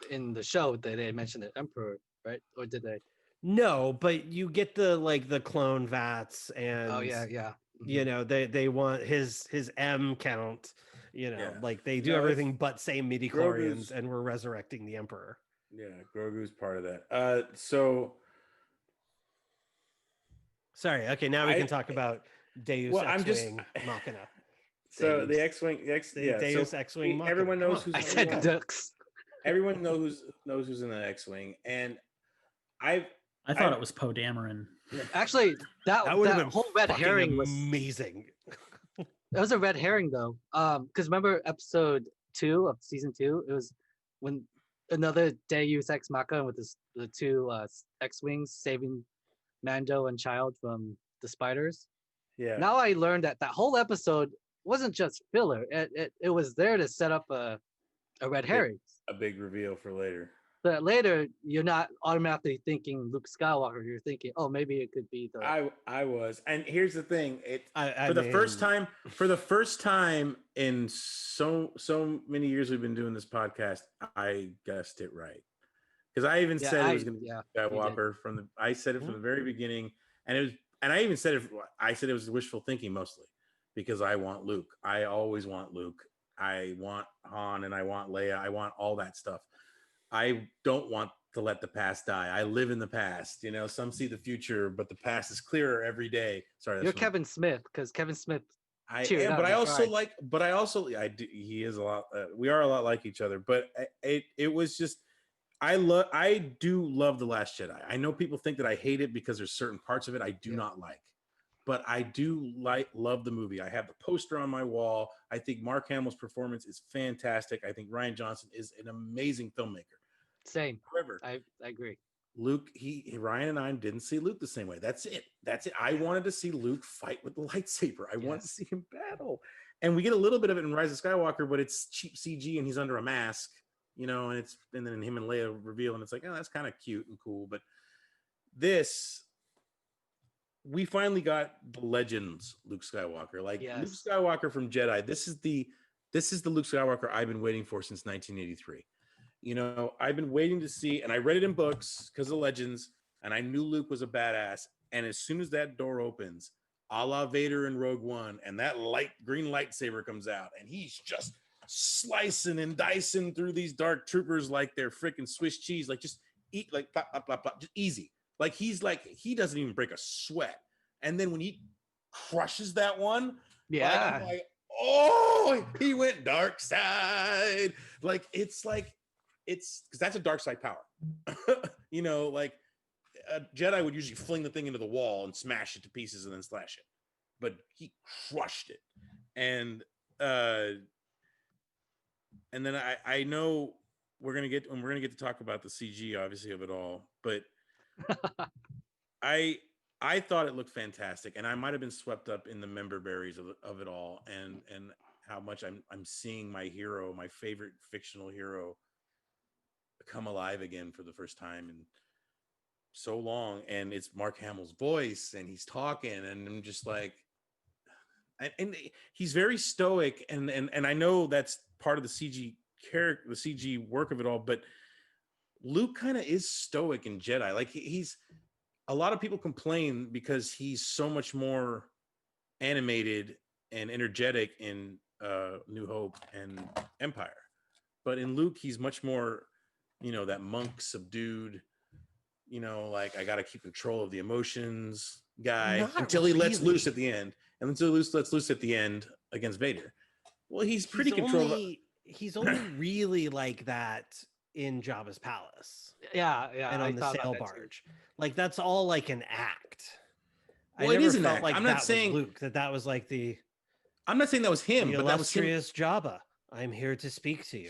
[SPEAKER 3] in the show did they mention the Emperor, right? Or did they?
[SPEAKER 2] No, but you get the clone vats and they want his M count, like they do everything but say midi-chlorians and we're resurrecting the Emperor.
[SPEAKER 1] Yeah, Grogu's part of that. So
[SPEAKER 2] sorry, okay, now we can talk about Deus Ex-Wing Machina.
[SPEAKER 1] So the X-Wing,
[SPEAKER 2] Deus Ex-Wing Machina.
[SPEAKER 1] Everyone knows who's
[SPEAKER 3] I said Dux.
[SPEAKER 1] Everyone knows who's in the X-Wing, and I
[SPEAKER 4] thought it was Poe Dameron.
[SPEAKER 3] Actually, that whole red herring was
[SPEAKER 2] amazing.
[SPEAKER 3] That was a red herring though. Because remember episode 2 of season 2, it was when another Deus Ex Machina with the two X-Wings saving Mando and Child from the spiders.
[SPEAKER 1] Yeah.
[SPEAKER 3] Now I learned that whole episode wasn't just filler. It was there to set up a red herring.
[SPEAKER 1] A big reveal for later.
[SPEAKER 3] But later, you're not automatically thinking Luke Skywalker. You're thinking, oh, maybe it could be the.
[SPEAKER 1] I was, and here's the thing: for the first time in so many years we've been doing this podcast, I guessed it right because I even said it was going to be Skywalker I said it from the very beginning, and I even said it. I said it was wishful thinking mostly because I want Luke. I always want Luke. I want Han and I want Leia. I want all that stuff. I don't want to let the past die. I live in the past. Some see the future, but the past is clearer every day. Sorry,
[SPEAKER 3] you're Kevin Smith because Kevin Smith.
[SPEAKER 1] He is a lot. We are a lot like each other, but it was just. I do love The Last Jedi. I know people think that I hate it because there's certain parts of it I do not like. But I do love the movie. I have the poster on my wall. I think Mark Hamill's performance is fantastic. I think Rian Johnson is an amazing filmmaker.
[SPEAKER 3] Same.
[SPEAKER 1] However,
[SPEAKER 3] I agree.
[SPEAKER 1] Luke, Ryan and I didn't see Luke the same way. That's it. I wanted to see Luke fight with the lightsaber. I wanted to see him battle. And we get a little bit of it in Rise of Skywalker, but it's cheap CG and he's under a mask, you know, and then him and Leia reveal, and it's like, oh, that's kind of cute and cool. But this, we finally got the Legends Luke Skywalker. Like Luke Skywalker from Jedi. This is the Luke Skywalker I've been waiting for since 1983. You know, I've been waiting to see, and I read it in books because of Legends, and I knew Luke was a badass. And as soon as that door opens, a la Vader in Rogue One, and that green lightsaber comes out, and he's just slicing and dicing through these dark troopers like they're freaking Swiss cheese, like just eat, like blah, blah, blah, blah, just easy. Like he doesn't even break a sweat. And then when he crushes that one, I'm like, oh, he went dark side. It's because that's a dark side power. You know, like a Jedi would usually fling the thing into the wall and smash it to pieces and then slash it, but he crushed it. And then I know we're gonna get to talk about the CG, obviously, of it all, but I thought it looked fantastic, and I might have been swept up in the member berries of it all, and how much I'm seeing my hero, my favorite fictional hero, come alive again for the first time in so long. And it's Mark Hamill's voice, and he's talking, and I'm just like, and he's very stoic, and I know that's part of the CG character, the CG work of it all, but Luke kind of is stoic in Jedi. Like he's, a lot of people complain because he's so much more animated and energetic in New Hope and Empire, but in Luke he's much more, you know, that monk, subdued, you know, like I got to keep control of the emotions guy. Not until he lets loose at the end, and until he lets loose at the end against Vader. Well, he's pretty controlled.
[SPEAKER 2] He's only really like that in Jabba's palace.
[SPEAKER 3] Yeah,
[SPEAKER 2] and on the sail barge. Like that's all like an act.
[SPEAKER 1] Well, it is an act.
[SPEAKER 2] Like
[SPEAKER 1] I'm not saying
[SPEAKER 2] Luke, that was like the.
[SPEAKER 1] I'm not saying that was him, but that was him.
[SPEAKER 2] Illustrious Jabba. I'm here to speak to you.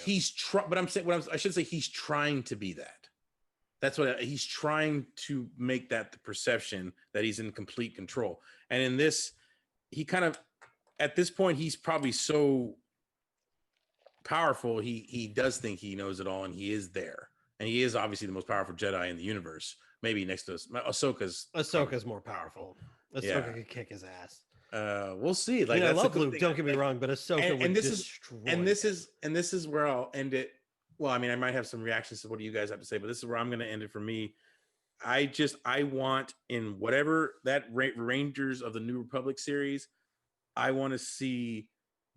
[SPEAKER 1] But I'm saying I should say he's trying to be that. That's what he's trying to make that the perception that he's in complete control. And in this, he kind of, at this point, he's probably so powerful. He does think he knows it all, and he is there. And he is obviously the most powerful Jedi in the universe. Maybe next to Ahsoka's
[SPEAKER 2] more powerful. Ahsoka could kick his ass.
[SPEAKER 1] We'll see. Like,
[SPEAKER 2] I love Luke. Don't get me wrong, but Ahsoka would destroy.
[SPEAKER 1] This is where I'll end it. Well, I mean, I might have some reactions to what do you guys have to say, but this is where I'm going to end it for me. I want, in whatever that Rangers of the New Republic series, I want to see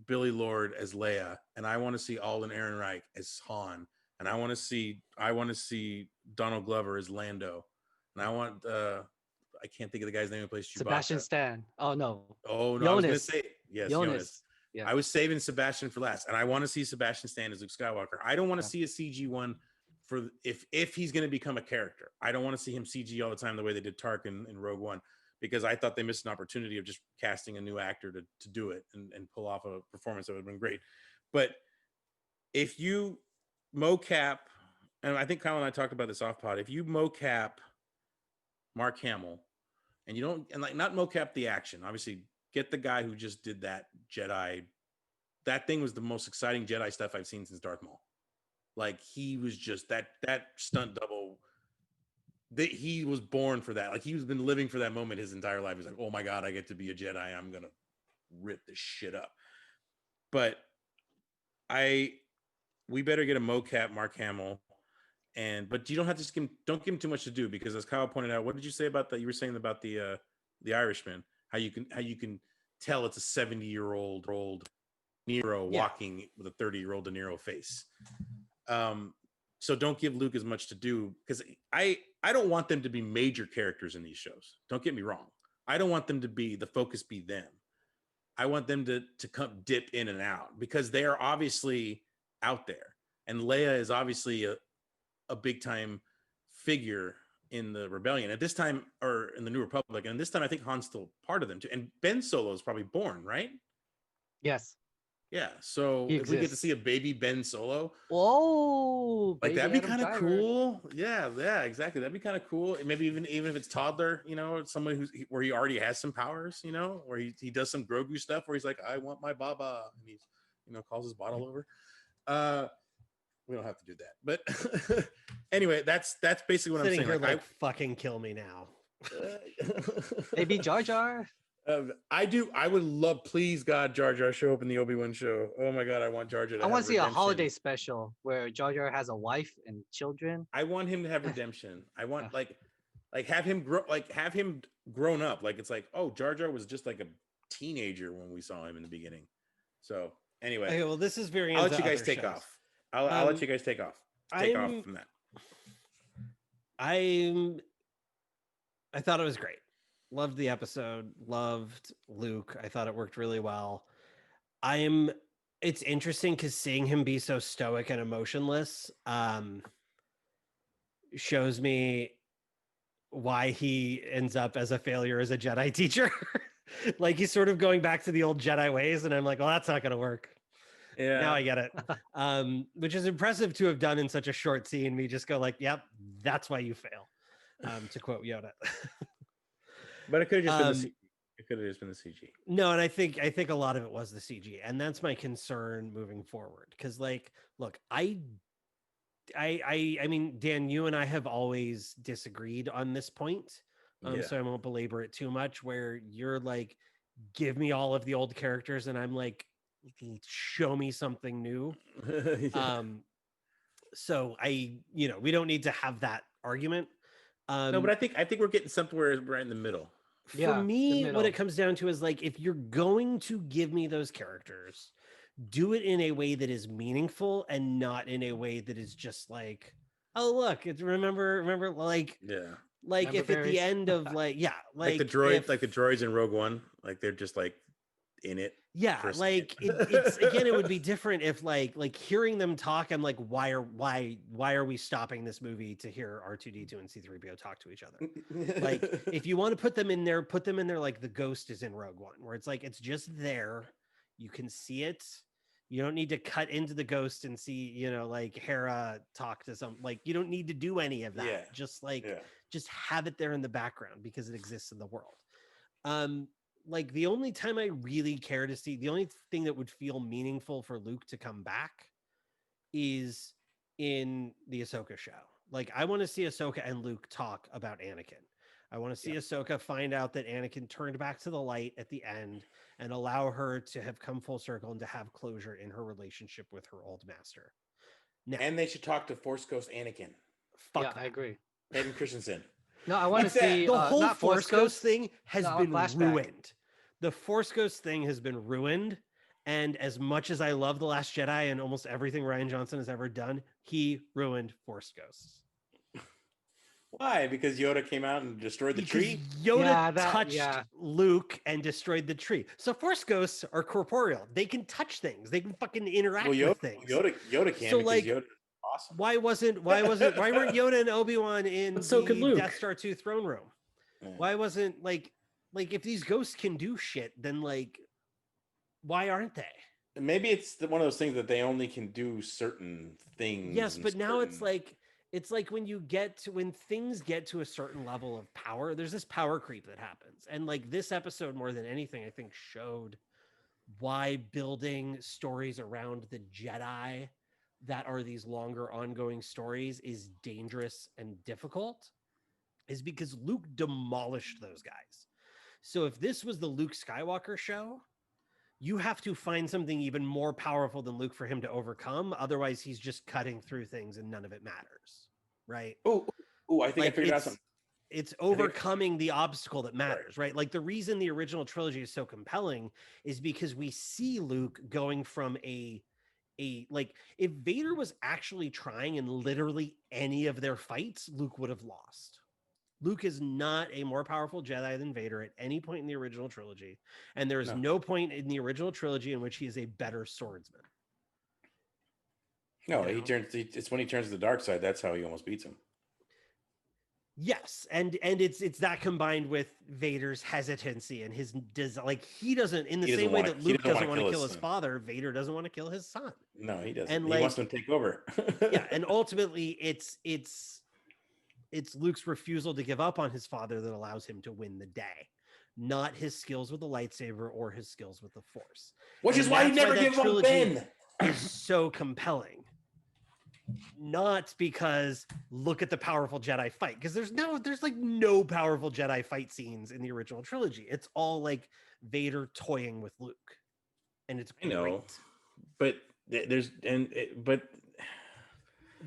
[SPEAKER 1] Billy Lord as Leia, and I want to see Alden Ehrenreich as Han, and I want to see Donald Glover as Lando, and I want I can't think of the guy's name who plays Chewbacca.
[SPEAKER 3] Sebastian Stan. Oh no.
[SPEAKER 1] I was going to say Jonas. Yeah. I was saving Sebastian for last, and I want to see Sebastian Stan as Luke Skywalker. I don't want to see a CG one for if he's going to become a character. I don't want to see him CG all the time the way they did Tarkin in Rogue One, because I thought they missed an opportunity of just casting a new actor to do it and pull off a performance that would have been great. But if you mocap, and I think Kyle and I talked about this off pod, if you mocap Mark Hamill, and you don't, and like not mocap the action, obviously get the guy who just did that Jedi. That thing was the most exciting Jedi stuff I've seen since Darth Maul. Like he was just that stunt double. He was born for that. Like he's been living for that moment his entire life. He's like, oh my God, I get to be a Jedi. I'm going to rip this shit up. But we better get a mocap Mark Hamill. But you don't have to don't give him too much to do, because as Kyle pointed out, what did you say about that? You were saying about the Irishman, how you can tell it's a 70-year-old Nero walking with a 30-year-old De Niro face. So don't give Luke as much to do, because I don't want them to be major characters in these shows. Don't get me wrong. I don't want them to be the focus be them. I want them to come dip in and out, because they are obviously out there, and Leia is obviously a big time figure in the rebellion at this time, or in the New Republic, and this time I think Han's still part of them too. And Ben Solo is probably born, right?
[SPEAKER 3] Yes.
[SPEAKER 1] Yeah. So if we get to see a baby Ben Solo,
[SPEAKER 3] like
[SPEAKER 1] that'd be kind of cool. Yeah, exactly. That'd be kind of cool. Maybe even if it's toddler, somebody where he already has some powers, where he does some Grogu stuff where he's like, I want my Baba, and he's calls his bottle over. We don't have to do that, but anyway, that's basically what I'm saying.
[SPEAKER 2] Here, like fucking kill me now.
[SPEAKER 3] Maybe Jar Jar.
[SPEAKER 1] I would love, please God, Jar Jar show up in the Obi-Wan show. Oh my God, I want Jar Jar. I want to
[SPEAKER 3] see a holiday special where Jar Jar has a wife and children.
[SPEAKER 1] I want him to have redemption. I want like have him grow, have him grown up. Like it's like, oh, Jar Jar was just like a teenager when we saw him in the beginning. So anyway,
[SPEAKER 2] okay, well, this is very.
[SPEAKER 1] I'll let you guys take off. I'll let you guys take off. Take off from that.
[SPEAKER 2] I thought it was great. Loved the episode. Loved Luke. I thought it worked really well. It's interesting because seeing him be so stoic and emotionless shows me why he ends up as a failure as a Jedi teacher. Like he's sort of going back to the old Jedi ways, and I'm like, well, that's not going to work. Yeah. Now I get it. Which is impressive to have done in such a short scene. Me just go like, yep, that's why you fail. To quote Yoda.
[SPEAKER 1] But it could have just been the CG. It could have just been the CG.
[SPEAKER 2] No, and I think a lot of it was the CG, and that's my concern moving forward. Because, like, look, I mean, Dan, you and I have always disagreed on this point, so I won't belabor it too much. Where you're like, give me all of the old characters, and I'm like, show me something new. So we don't need to have that argument.
[SPEAKER 1] No, but I think we're getting somewhere right in the middle.
[SPEAKER 2] For me, what it comes down to is like, if you're going to give me those characters, do it in a way that is meaningful and not in a way that is just like, oh look, it's remember like like remember if at the end of like the
[SPEAKER 1] droids in Rogue One, like they're just like in it.
[SPEAKER 2] Yeah, like it's again, it would be different if like hearing them talk, I'm like, why are we stopping this movie to hear R2D2 and C3PO talk to each other? Like, if you want to put them in there like the Ghost is in Rogue One, where it's like it's just there, you can see it. You don't need to cut into the Ghost and see, like Hera talk to some, like you don't need to do any of that. Yeah. Just just have it there in the background because it exists in the world. Like the only time I really care to see, the only thing that would feel meaningful for Luke to come back is in the Ahsoka show. Like I want to see Ahsoka and Luke talk about Anakin. I want to see Ahsoka find out that Anakin turned back to the light at the end and allow her to have come full circle and to have closure in her relationship with her old master.
[SPEAKER 1] Now, and they should talk to Force Ghost Anakin.
[SPEAKER 3] Fuck that. I agree.
[SPEAKER 1] Hayden Christensen.
[SPEAKER 3] No, I want to see
[SPEAKER 2] the whole Force Ghost thing has been ruined. The Force Ghost thing has been ruined. And as much as I love The Last Jedi and almost everything Rian Johnson has ever done, he ruined Force Ghosts.
[SPEAKER 1] Why? Because Yoda came out and destroyed the tree?
[SPEAKER 2] Yoda touched Luke and destroyed the tree. So Force Ghosts are corporeal. They can touch things. They can fucking interact with things.
[SPEAKER 1] Yoda can.
[SPEAKER 2] So like,
[SPEAKER 1] Yoda awesome.
[SPEAKER 2] Why weren't Yoda and Obi-Wan in the Death Star 2 throne room? Yeah. Why wasn't like if these ghosts can do shit, then like why aren't they?
[SPEAKER 1] Maybe it's one of those things that they only can do certain things.
[SPEAKER 2] Yes, but now it's like when things get to a certain level of power, there's this power creep that happens. And like this episode more than anything, I think showed why building stories around the Jedi that are these longer ongoing stories is dangerous and difficult, is because Luke demolished those guys. So if this was the Luke Skywalker show, you have to find something even more powerful than Luke for him to overcome. Otherwise, he's just cutting through things and none of it matters, right?
[SPEAKER 1] Oh, I think I figured out something.
[SPEAKER 2] It's overcoming the obstacle that matters, right? Like the reason the original trilogy is so compelling is because we see Luke going from like if Vader was actually trying in literally any of their fights, Luke would have lost. Luke is not a more powerful Jedi than Vader at any point in the original trilogy. And there is no point in the original trilogy in which he is a better swordsman.
[SPEAKER 1] No, it's when he turns to the dark side. That's how he almost beats him.
[SPEAKER 2] Yes, and it's that combined with Vader's hesitancy and his like he doesn't in the same way that Luke doesn't want to kill his father, Vader doesn't want to kill his son.
[SPEAKER 1] No, he doesn't.
[SPEAKER 2] And
[SPEAKER 1] he wants to take over.
[SPEAKER 2] Yeah, and ultimately it's Luke's refusal to give up on his father that allows him to win the day, not his skills with the lightsaber or his skills with the Force.
[SPEAKER 1] Which is why he never gave up Ben.
[SPEAKER 2] Is so compelling. Not because look at the powerful Jedi fight, because there's like no powerful Jedi fight scenes in the original trilogy. It's all like Vader toying with Luke, and it's great.
[SPEAKER 1] I know, but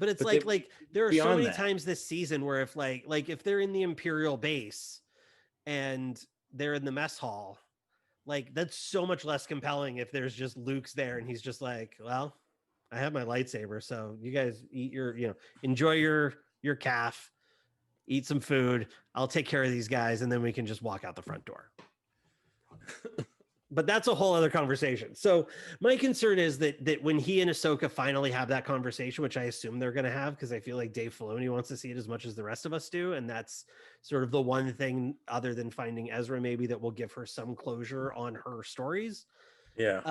[SPEAKER 2] it's like there are so many times this season where if like if they're in the Imperial base and they're in the mess hall, like that's so much less compelling if there's just Luke's there and he's just like, well, I have my lightsaber, so you guys eat enjoy your calf, eat some food. I'll take care of these guys, and then we can just walk out the front door. But that's a whole other conversation. So my concern is that when he and Ahsoka finally have that conversation, which I assume they're going to have, because I feel like Dave Filoni wants to see it as much as the rest of us do, and that's sort of the one thing other than finding Ezra maybe that will give her some closure on her stories.
[SPEAKER 1] Yeah.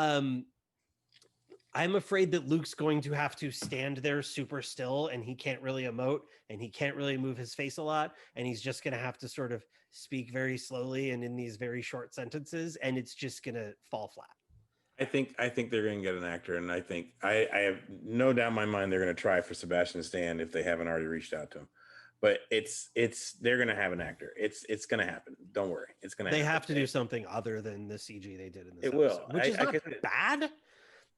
[SPEAKER 2] I'm afraid that Luke's going to have to stand there super still, and he can't really emote, and he can't really move his face a lot, and he's just going to have to sort of speak very slowly and in these very short sentences, and it's just going to fall flat.
[SPEAKER 1] I think they're going to get an actor, and I think I have no doubt in my mind they're going to try for Sebastian Stan if they haven't already reached out to him. But they're going to have an actor. It's going to happen. Don't worry, it's going to.
[SPEAKER 2] They have to do something other than the CG they did in this.
[SPEAKER 1] It will,
[SPEAKER 2] which is not bad.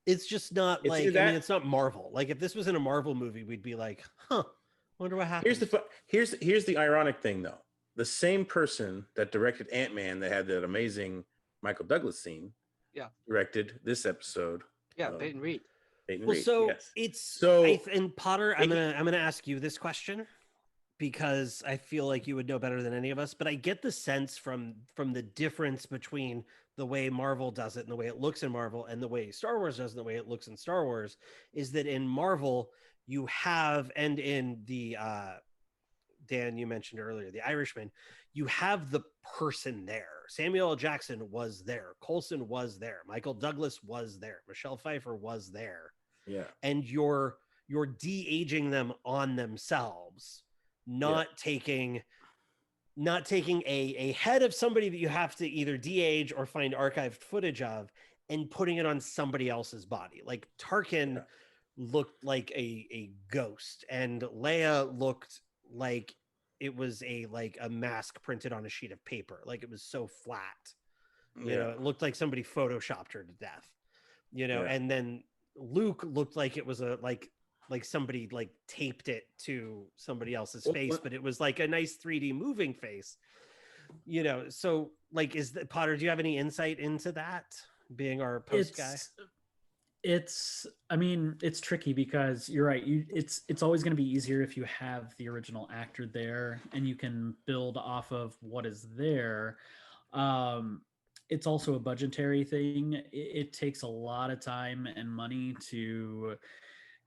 [SPEAKER 2] It's just not like, I mean, it's not Marvel. Like if this was in a Marvel movie, we'd be like, huh, wonder what happened.
[SPEAKER 1] Here's the ironic thing though. The same person that directed Ant-Man that had that amazing Michael Douglas scene, directed this episode.
[SPEAKER 3] Yeah, Peyton Reed.
[SPEAKER 2] And Potter, I'm gonna ask you this question because I feel like you would know better than any of us, but I get the sense from the difference between the way Marvel does it and the way it looks in Marvel and the way Star Wars does and the way it looks in Star Wars is that in Marvel you have, and in the Dan, you mentioned earlier, The Irishman, you have the person there. Samuel L. Jackson was there. Coulson was there. Michael Douglas was there. Michelle Pfeiffer was there.
[SPEAKER 1] Yeah.
[SPEAKER 2] And you're de-aging them on themselves, not taking a head of somebody that you have to either de-age or find archived footage of and putting it on somebody else's body. Like Tarkin looked like a ghost, and Leia looked like it was a mask printed on a sheet of paper. Like it was so flat, you know, it looked like somebody photoshopped her to death, and then Luke looked like it was like somebody taped it to somebody else's face, but it was like a nice 3D moving face, so Potter, do you have any insight into that, being our post guy?
[SPEAKER 4] It's tricky because you're right. It's always going to be easier if you have the original actor there and you can build off of what is there. It's also a budgetary thing. It takes a lot of time and money to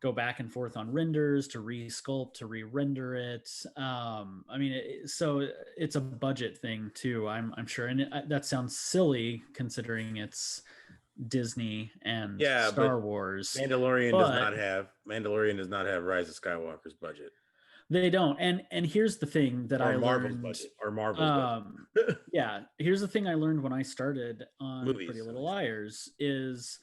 [SPEAKER 4] go back and forth on renders, to re-sculpt, to re-render it. So it's a budget thing too, I'm sure. And that sounds silly considering it's Disney and Star Wars.
[SPEAKER 1] Mandalorian does not have Rise of Skywalker's budget.
[SPEAKER 4] They don't. And here's the thing that
[SPEAKER 1] Marvel's budget.
[SPEAKER 4] Yeah. Here's the thing I learned when I started on Pretty Little Liars is,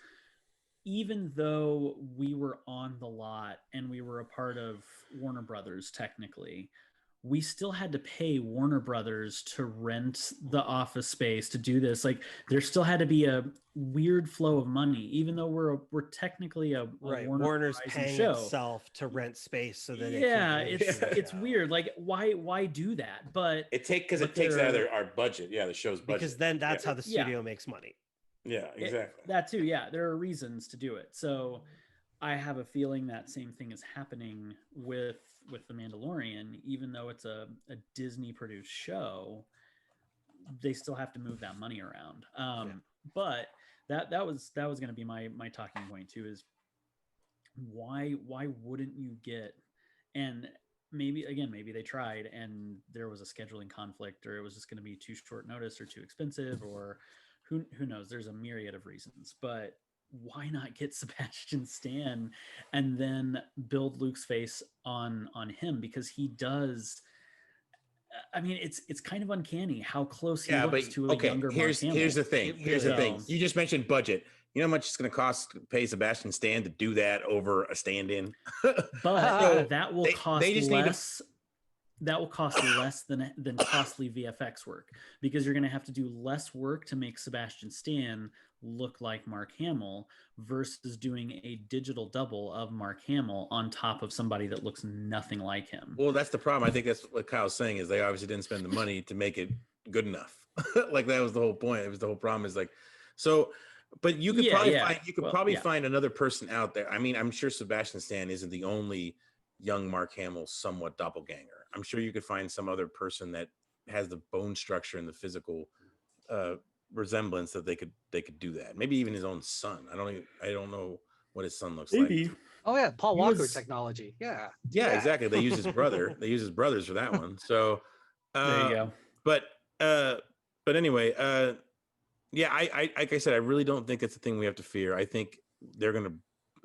[SPEAKER 4] even though we were on the lot and we were a part of Warner Brothers, technically, we still had to pay Warner Brothers to rent the office space to do this. Like there still had to be a weird flow of money, even though we're technically a
[SPEAKER 2] Warner's paying itself to rent space so that
[SPEAKER 4] it's weird. Like why do that? But
[SPEAKER 1] it takes out of our budget. Yeah, the show's budget.
[SPEAKER 2] Because then that's how the studio makes money.
[SPEAKER 1] Yeah, exactly.
[SPEAKER 4] That too. Yeah, there are reasons to do it. So I have a feeling that same thing is happening with The Mandalorian. Even though it's a Disney produced show, they still have to move that money around. But that was going to be my talking point too, is why wouldn't you get, and maybe they tried and there was a scheduling conflict, or it was just going to be too short notice or too expensive, or who knows. There's a myriad of reasons, but why not get Sebastian Stan and then build Luke's face on him, because he does. I mean, it's kind of uncanny how close he looks to a younger Mark Hamill.
[SPEAKER 1] Here's the thing. Here's the thing. You just mentioned budget. You know how much it's going to cost to pay Sebastian Stan to do that over a stand-in?
[SPEAKER 4] But that will cost less. That will cost less than costly VFX work, because you're going to have to do less work to make Sebastian Stan look like Mark Hamill versus doing a digital double of Mark Hamill on top of somebody that looks nothing like him.
[SPEAKER 1] Well, that's the problem. I think that's what Kyle's saying, is they obviously didn't spend the money to make it good enough. Like, that was the whole point. It was the whole problem, is like, so, but you could probably find another person out there. I mean, I'm sure Sebastian Stan isn't the only young Mark Hamill somewhat doppelganger. I'm sure you could find some other person that has the bone structure and the physical resemblance that they could do that. Maybe even his own son. I don't know what his son looks like.
[SPEAKER 3] Oh yeah, Paul Walker technology. Yeah,
[SPEAKER 1] exactly. They use his brother. They use his brothers for that one. So
[SPEAKER 4] there you go.
[SPEAKER 1] But anyway, yeah, I like I said, I really don't think it's a thing we have to fear. I think they're gonna,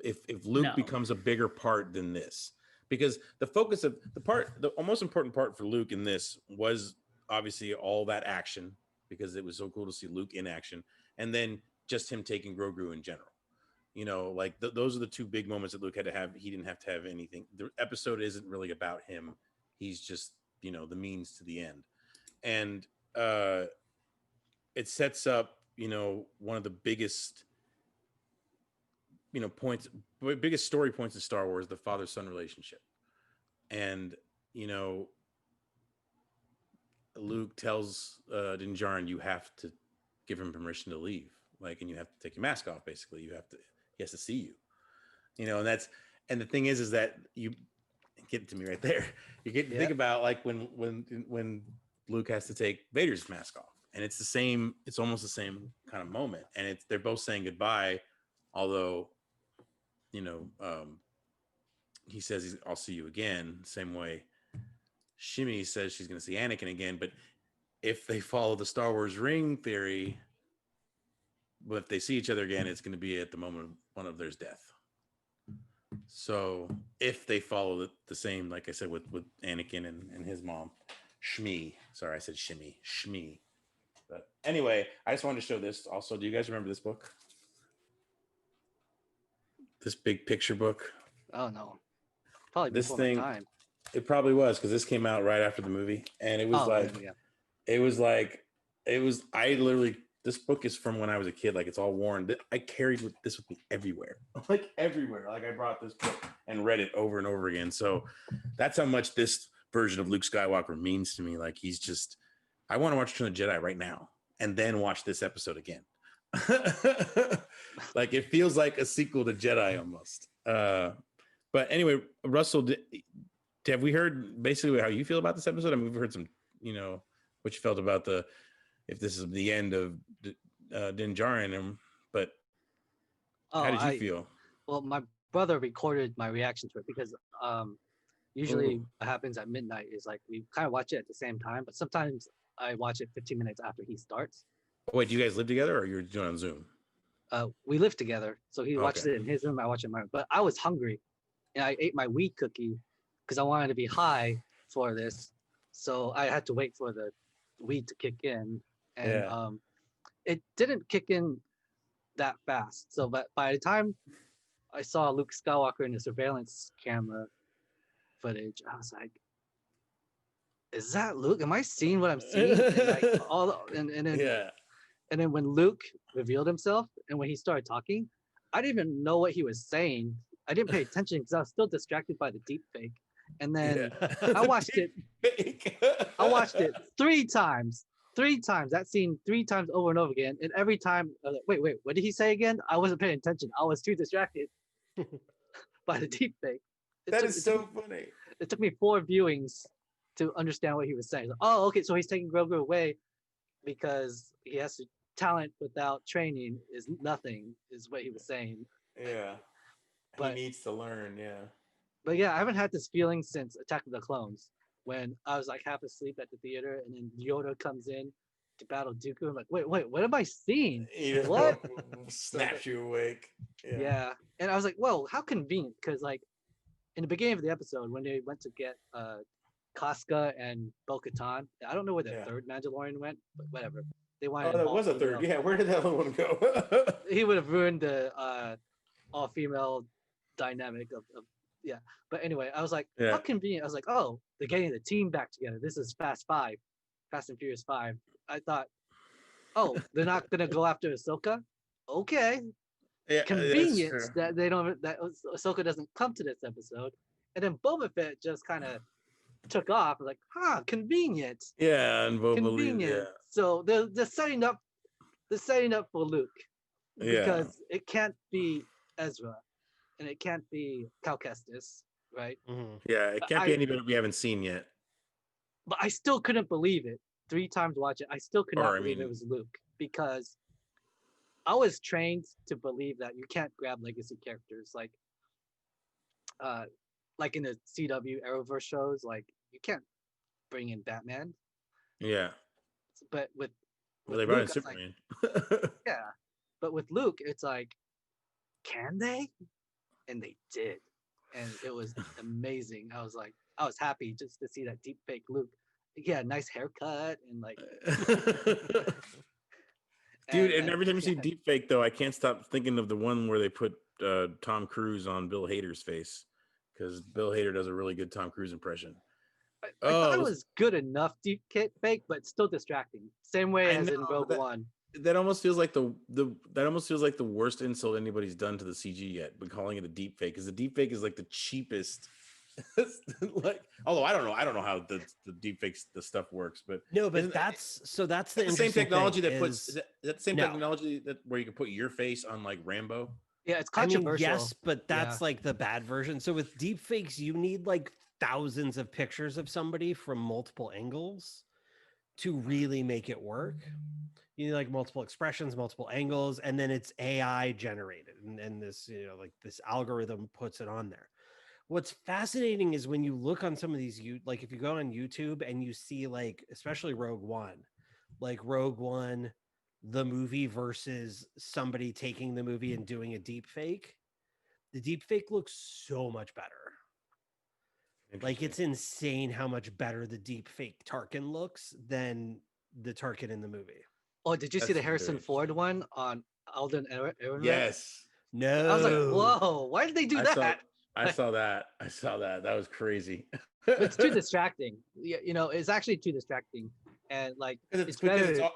[SPEAKER 1] if Luke becomes a bigger part than this, because the focus of the most important part for Luke in this was obviously all that action, because it was so cool to see Luke in action, and then just him taking Grogu in general. You know, like those are the two big moments that Luke had to have. He didn't have to have anything. The episode isn't really about him. He's just, the means to the end. And it sets up, one of the biggest, biggest story points of Star Wars, the father-son relationship. And, Luke tells Din Djarin, you have to give him permission to leave. Like, and you have to take your mask off, basically. He has to see you, and the thing is that you get to me right there. You get to think about, like, when Luke has to take Vader's mask off, and it's almost the same kind of moment. And they're both saying goodbye, although, he says, I'll see you again. Same way Shmi says she's going to see Anakin again. But if they follow the Star Wars ring theory, but if they see each other again, it's going to be at the moment of one of theirs death. So if they follow the same, like I said, with Anakin and his mom, Shmi. Sorry, I said Shmi. But anyway, I just wanted to show this. Also, do you guys remember this book? This big picture book?
[SPEAKER 3] Oh no, probably
[SPEAKER 1] this
[SPEAKER 3] before
[SPEAKER 1] thing.
[SPEAKER 3] my time.
[SPEAKER 1] It probably was, because this came out right after the movie, and it was I literally. This book is from when I was a kid. Like, it's all worn. I carried this with me everywhere. Like, everywhere. Like, I brought this book and read it over and over again. So that's how much this version of Luke Skywalker means to me. Like, he's just, I want to watch Return of the Jedi right now and then watch this episode again. Like, it feels like a sequel to Jedi almost. But anyway, Russell, have we heard basically how you feel about this episode? I mean, we've heard some, what you felt about if this is the end of Din Djarin, but how did you feel?
[SPEAKER 3] Well, my brother recorded my reaction to it, because usually what happens at midnight is, like, we kind of watch it at the same time, but sometimes I watch it 15 minutes after he starts.
[SPEAKER 1] Wait, do you guys live together, or you're doing it on Zoom?
[SPEAKER 3] We live together, so he watches it in his room, I watch it in my room. But I was hungry, and I ate my weed cookie because I wanted to be high for this, so I had to wait for the weed to kick in. And it didn't kick in that fast. So, but by the time I saw Luke Skywalker in the surveillance camera footage, I was like, "Is that Luke? Am I seeing what I'm seeing?" And then when Luke revealed himself and when he started talking, I didn't even know what he was saying. I didn't pay attention because I was still distracted by the deep fake. And then I watched it. I watched it 3 times. 3 times, that scene 3 times over and over again, and every time I was like, wait, what did he say again? I wasn't paying attention. I was too distracted by the deep fake.
[SPEAKER 1] That is so funny.
[SPEAKER 3] It took me 4 viewings to understand what he was saying. Oh, okay, so he's taking Grogu away because he has to, talent without training is nothing, is what he was saying.
[SPEAKER 1] Yeah, but he needs to learn. Yeah,
[SPEAKER 3] But yeah, I haven't had this feeling since Attack of the Clones when I was like half asleep at the theater and then Yoda comes in to battle Dooku. I'm like, wait, what am I seeing? What?
[SPEAKER 1] Snaps you awake.
[SPEAKER 3] Yeah. And I was like, whoa, how convenient. Because like in the beginning of the episode, when they went to get Casca and Bo-Katan, I don't know where the third Mandalorian went, but whatever. They wanted.
[SPEAKER 1] Oh, there was a third. Yeah, where did that other one go?
[SPEAKER 3] He would have ruined the all-female dynamic of yeah. But anyway, I was like, how convenient. I was like, oh, they're getting the team back together. This is Fast and Furious 5. I thought, oh, they're not gonna go after Ahsoka. Okay. Yeah, convenient that they don't that Ahsoka doesn't come to this episode. And then Boba Fett just kind of took off. Like, convenient.
[SPEAKER 1] Yeah, and Boba
[SPEAKER 3] convenient.
[SPEAKER 1] Leaves,
[SPEAKER 3] So they're setting up for Luke. Because it can't be Ezra and it can't be Cal Kestis, right?
[SPEAKER 2] Mm-hmm.
[SPEAKER 1] Yeah, it can't be anybody we haven't seen yet.
[SPEAKER 3] But I still couldn't believe it. 3 times watch it, I still could not believe it was Luke, because I was trained to believe that you can't grab legacy characters like in the CW Arrowverse shows, like you can't bring in Batman.
[SPEAKER 1] Yeah.
[SPEAKER 3] But with
[SPEAKER 1] they brought in Superman.
[SPEAKER 3] Like, yeah. But with Luke, it's like, can they? And they did. And it was amazing. I was happy just to see that deep fake Luke. Yeah, nice haircut and like
[SPEAKER 1] dude, and every time you see deep fake though, I can't stop thinking of the one where they put Tom Cruise on Bill Hader's face, because Bill Hader does a really good Tom Cruise impression.
[SPEAKER 3] I thought it was good enough deep fake, but still distracting. Same way as in Rogue One.
[SPEAKER 1] That almost feels like the worst insult anybody's done to the CG yet, but calling it a deep fake, because the deep fake is like the cheapest. Like, although I don't know how the deep fakes the stuff works, but
[SPEAKER 2] no, but that's the
[SPEAKER 1] same technology that puts is that the same technology that where you can put your face on like Rambo.
[SPEAKER 3] Yeah, it's controversial.
[SPEAKER 2] Yes, but that's like the bad version. So with deep fakes, you need like thousands of pictures of somebody from multiple angles to really make it work. You need like multiple expressions, multiple angles, and then it's AI generated, and this like this algorithm puts it on there. What's fascinating is when you look on some of these, like if you go on YouTube and you see like, especially Rogue One, the movie versus somebody taking the movie and doing a deep fake, the deep fake looks so much better. Like it's insane how much better the deep fake Tarkin looks than the Tarkin in the movie.
[SPEAKER 3] Oh, did you see the Harrison Ford one on Alden Aaron?
[SPEAKER 1] Yes.
[SPEAKER 3] No. I was like, whoa, why did they do that?
[SPEAKER 1] I saw that. That was crazy.
[SPEAKER 3] It's too distracting. It's actually too distracting. And like, it's better.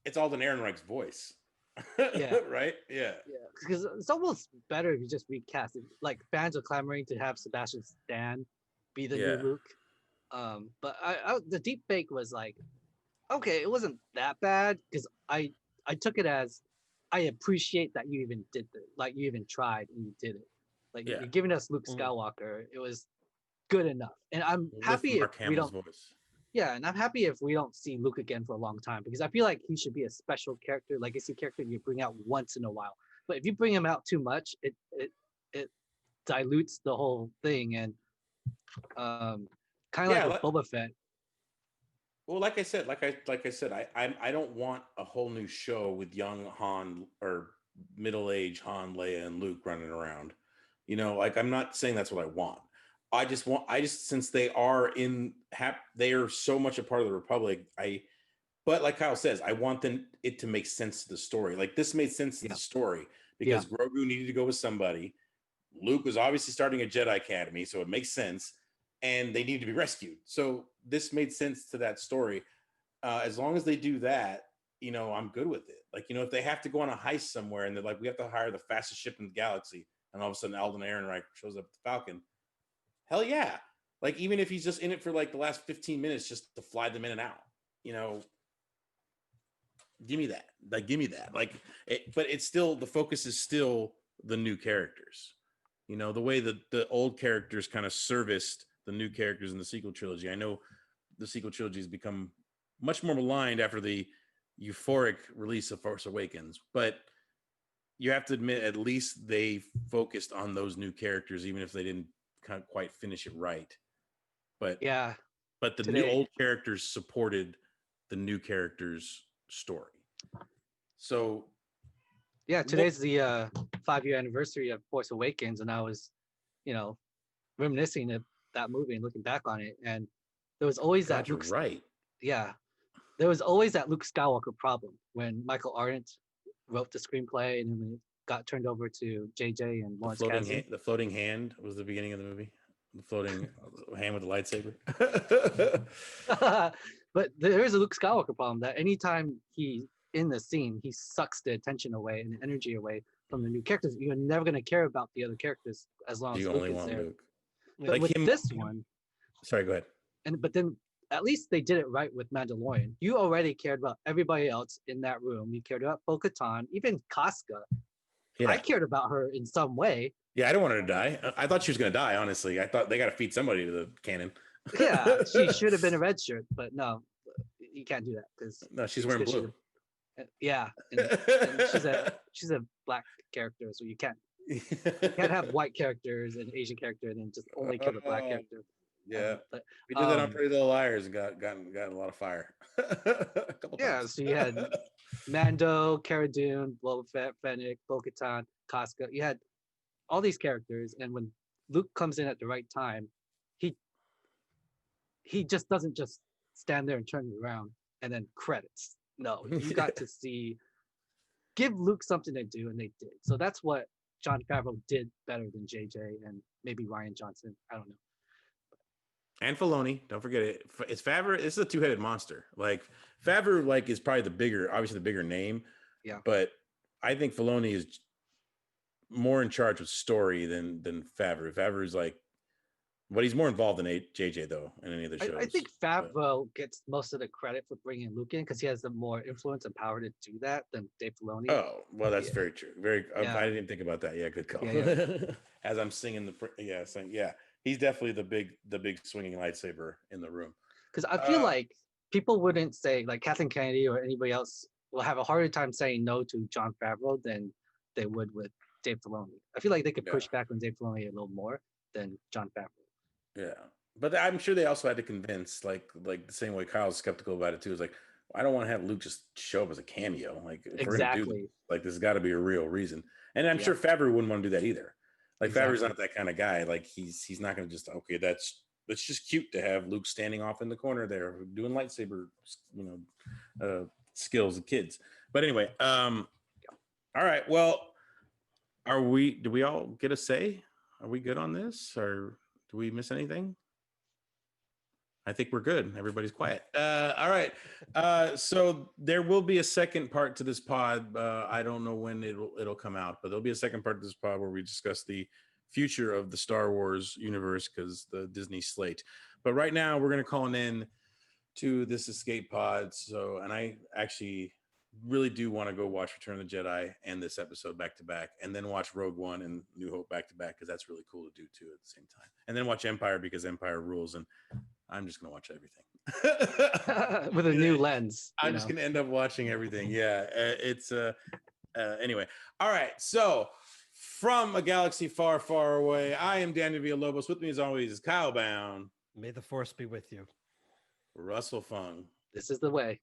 [SPEAKER 1] It's Alden Ehrenreich's voice.
[SPEAKER 3] Yeah.
[SPEAKER 1] Right? Yeah.
[SPEAKER 3] Yeah. Because it's almost better if you just recast it. Like, fans are clamoring to have Sebastian Stan be the new Luke. But the deep fake was like, okay, it wasn't that bad, because I took it as, I appreciate that you even did it. Like, you even tried and you did it. Like, you're giving us Luke Skywalker. It was good enough. And I'm happy if we don't. Voice. Yeah, and I'm happy if we don't see Luke again for a long time, because I feel like he should be a special character, legacy character you bring out once in a while. But if you bring him out too much, it dilutes the whole thing, and kind of like with Boba Fett.
[SPEAKER 1] Well, like I said, I don't want a whole new show with young Han or middle-aged Han, Leia, and Luke running around. Like, I'm not saying that's what I want. I just since they are they are so much a part of the Republic. But like Kyle says, I want it to make sense to the story. Like, this made sense to the story because Grogu needed to go with somebody. Luke was obviously starting a Jedi Academy, so it makes sense, and they needed to be rescued. So this made sense to that story. As long as they do that, I'm good with it. Like, if they have to go on a heist somewhere and they're like, we have to hire the fastest ship in the galaxy, and all of a sudden Alden Ehrenreich shows up at the Falcon, hell yeah. Like, even if he's just in it for like the last 15 minutes just to fly them in and out, give me that. Like, but it's still, the focus is still the new characters. The way that the old characters kind of serviced the new characters in the sequel trilogy. I know the sequel trilogy has become much more maligned after the euphoric release of Force Awakens, but you have to admit, at least they focused on those new characters, even if they didn't quite finish it right. But
[SPEAKER 3] yeah,
[SPEAKER 1] but the
[SPEAKER 3] today,
[SPEAKER 1] new old characters supported the new characters' story. So
[SPEAKER 3] yeah, today's the 5-year anniversary of Force Awakens, and I was, reminiscing of that movie and looking back on it, and there was always
[SPEAKER 1] God,
[SPEAKER 3] that
[SPEAKER 1] you're right.
[SPEAKER 3] Yeah, there was always that Luke Skywalker problem when Michael Arndt wrote the screenplay, and then when it got turned over to JJ and Lawrence Kasdan.
[SPEAKER 1] The floating hand was the beginning of the movie. The floating hand with the lightsaber.
[SPEAKER 3] But there is a Luke Skywalker problem that anytime he's in the scene, he sucks the attention away and the energy away from the new characters. You're never going to care about the other characters as long as
[SPEAKER 1] You
[SPEAKER 3] Luke
[SPEAKER 1] only
[SPEAKER 3] is
[SPEAKER 1] want
[SPEAKER 3] there.
[SPEAKER 1] Luke.
[SPEAKER 3] But
[SPEAKER 1] Like
[SPEAKER 3] with
[SPEAKER 1] him.
[SPEAKER 3] this one,
[SPEAKER 1] Sorry, go ahead.
[SPEAKER 3] but then at least they did it right with Mandalorian. You already cared about everybody else in that room. You cared about Bo-Katan, even Casca.
[SPEAKER 1] Yeah.
[SPEAKER 3] I cared about her in some way.
[SPEAKER 1] Yeah, I don't want her to die. I thought she was going to die, honestly. I thought they got to feed somebody to the cannon.
[SPEAKER 3] Yeah, she should have been a red shirt, but no, you can't do that because
[SPEAKER 1] No, she's wearing blue.
[SPEAKER 3] Yeah, and she's a black character, so you can't have white characters and Asian character and then just only kill the black character.
[SPEAKER 1] Yeah,
[SPEAKER 3] but
[SPEAKER 1] we did that on Pretty Little Liars and gotten a lot of fire.
[SPEAKER 3] Times. So you had Mando, Cara Dune, Boba Fett, Fennec, Bo-Katan, Casca. You had all these characters, and when Luke comes in at the right time, he just doesn't just stand there and turn it around and then credits. No, you got to give Luke something to do, and they did. So that's what Jon Favreau did better than JJ and maybe Rian Johnson. I don't know.
[SPEAKER 1] And Filoni, don't forget it. It's Favreau. This is a two-headed monster. Like Favreau, is probably obviously the bigger name.
[SPEAKER 3] Yeah.
[SPEAKER 1] But I think Filoni is more in charge with story than Favreau. Favreau's but he's more involved than JJ though in any of the shows.
[SPEAKER 3] I think Favreau gets most of the credit for bringing Luke in because he has the more influence and power to do that than Dave Filoni.
[SPEAKER 1] Oh, well, that's very true. I didn't think about that. Yeah, good call.
[SPEAKER 3] Yeah.
[SPEAKER 1] As I'm singing he's definitely the big swinging lightsaber in the room.
[SPEAKER 3] Because I feel like people wouldn't say, like Kathleen Kennedy or anybody else will have a harder time saying no to Jon Favreau than they would with Dave Filoni. I feel like they could push back on Dave Filoni a little more than Jon Favreau. Yeah,
[SPEAKER 1] but I'm sure they also had to convince, like the same way Kyle's skeptical about it too. Is like, I don't want to have Luke just show up as a cameo. Like, if we're gonna do this, there's got to be a real reason. And I'm sure Favreau wouldn't want to do that either. Like, Favreau's not that kind of guy. Like, he's not gonna just that's just cute to have Luke standing off in the corner there doing lightsaber, skills of kids. But anyway, all right. Well, do we all get a say? Are we good on this, or do we miss anything? I think we're good. Everybody's quiet. All right. So there will be a second part to this pod. I don't know when it'll come out, but there'll be a second part to this pod where we discuss the future of the Star Wars universe because the Disney slate. But right now we're going to call an end to this escape pod. So, and I actually really do want to go watch Return of the Jedi and this episode back to back, and then watch Rogue One and New Hope back to back because that's really cool to do too at the same time. And then watch Empire because Empire rules, and I'm just gonna watch everything
[SPEAKER 3] with a new lens.
[SPEAKER 1] I'm just gonna end up watching everything. Yeah, it's anyway. All right, so from a galaxy far, far away, I am Daniel Villalobos. With me, as always, is Kyle Bound.
[SPEAKER 2] May the force be with you.
[SPEAKER 1] Russell Fung.
[SPEAKER 3] This is the way.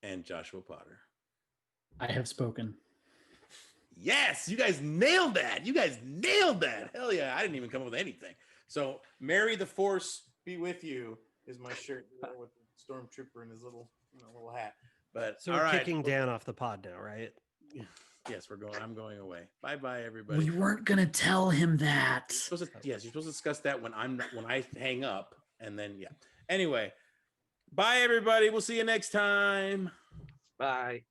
[SPEAKER 1] And Joshua Potter.
[SPEAKER 4] I have spoken.
[SPEAKER 1] Yes, you guys nailed that. Hell yeah. I didn't even come up with anything. So, Mary the Force be with you is my shirt with the stormtrooper and his little hat. But
[SPEAKER 2] so we're kicking Dan off the pod now, right?
[SPEAKER 1] Yes, I'm going away. Bye, everybody.
[SPEAKER 4] We weren't gonna tell him that.
[SPEAKER 1] You're supposed to discuss that when I hang up, and then Anyway. Bye, everybody. We'll see you next time.
[SPEAKER 3] Bye.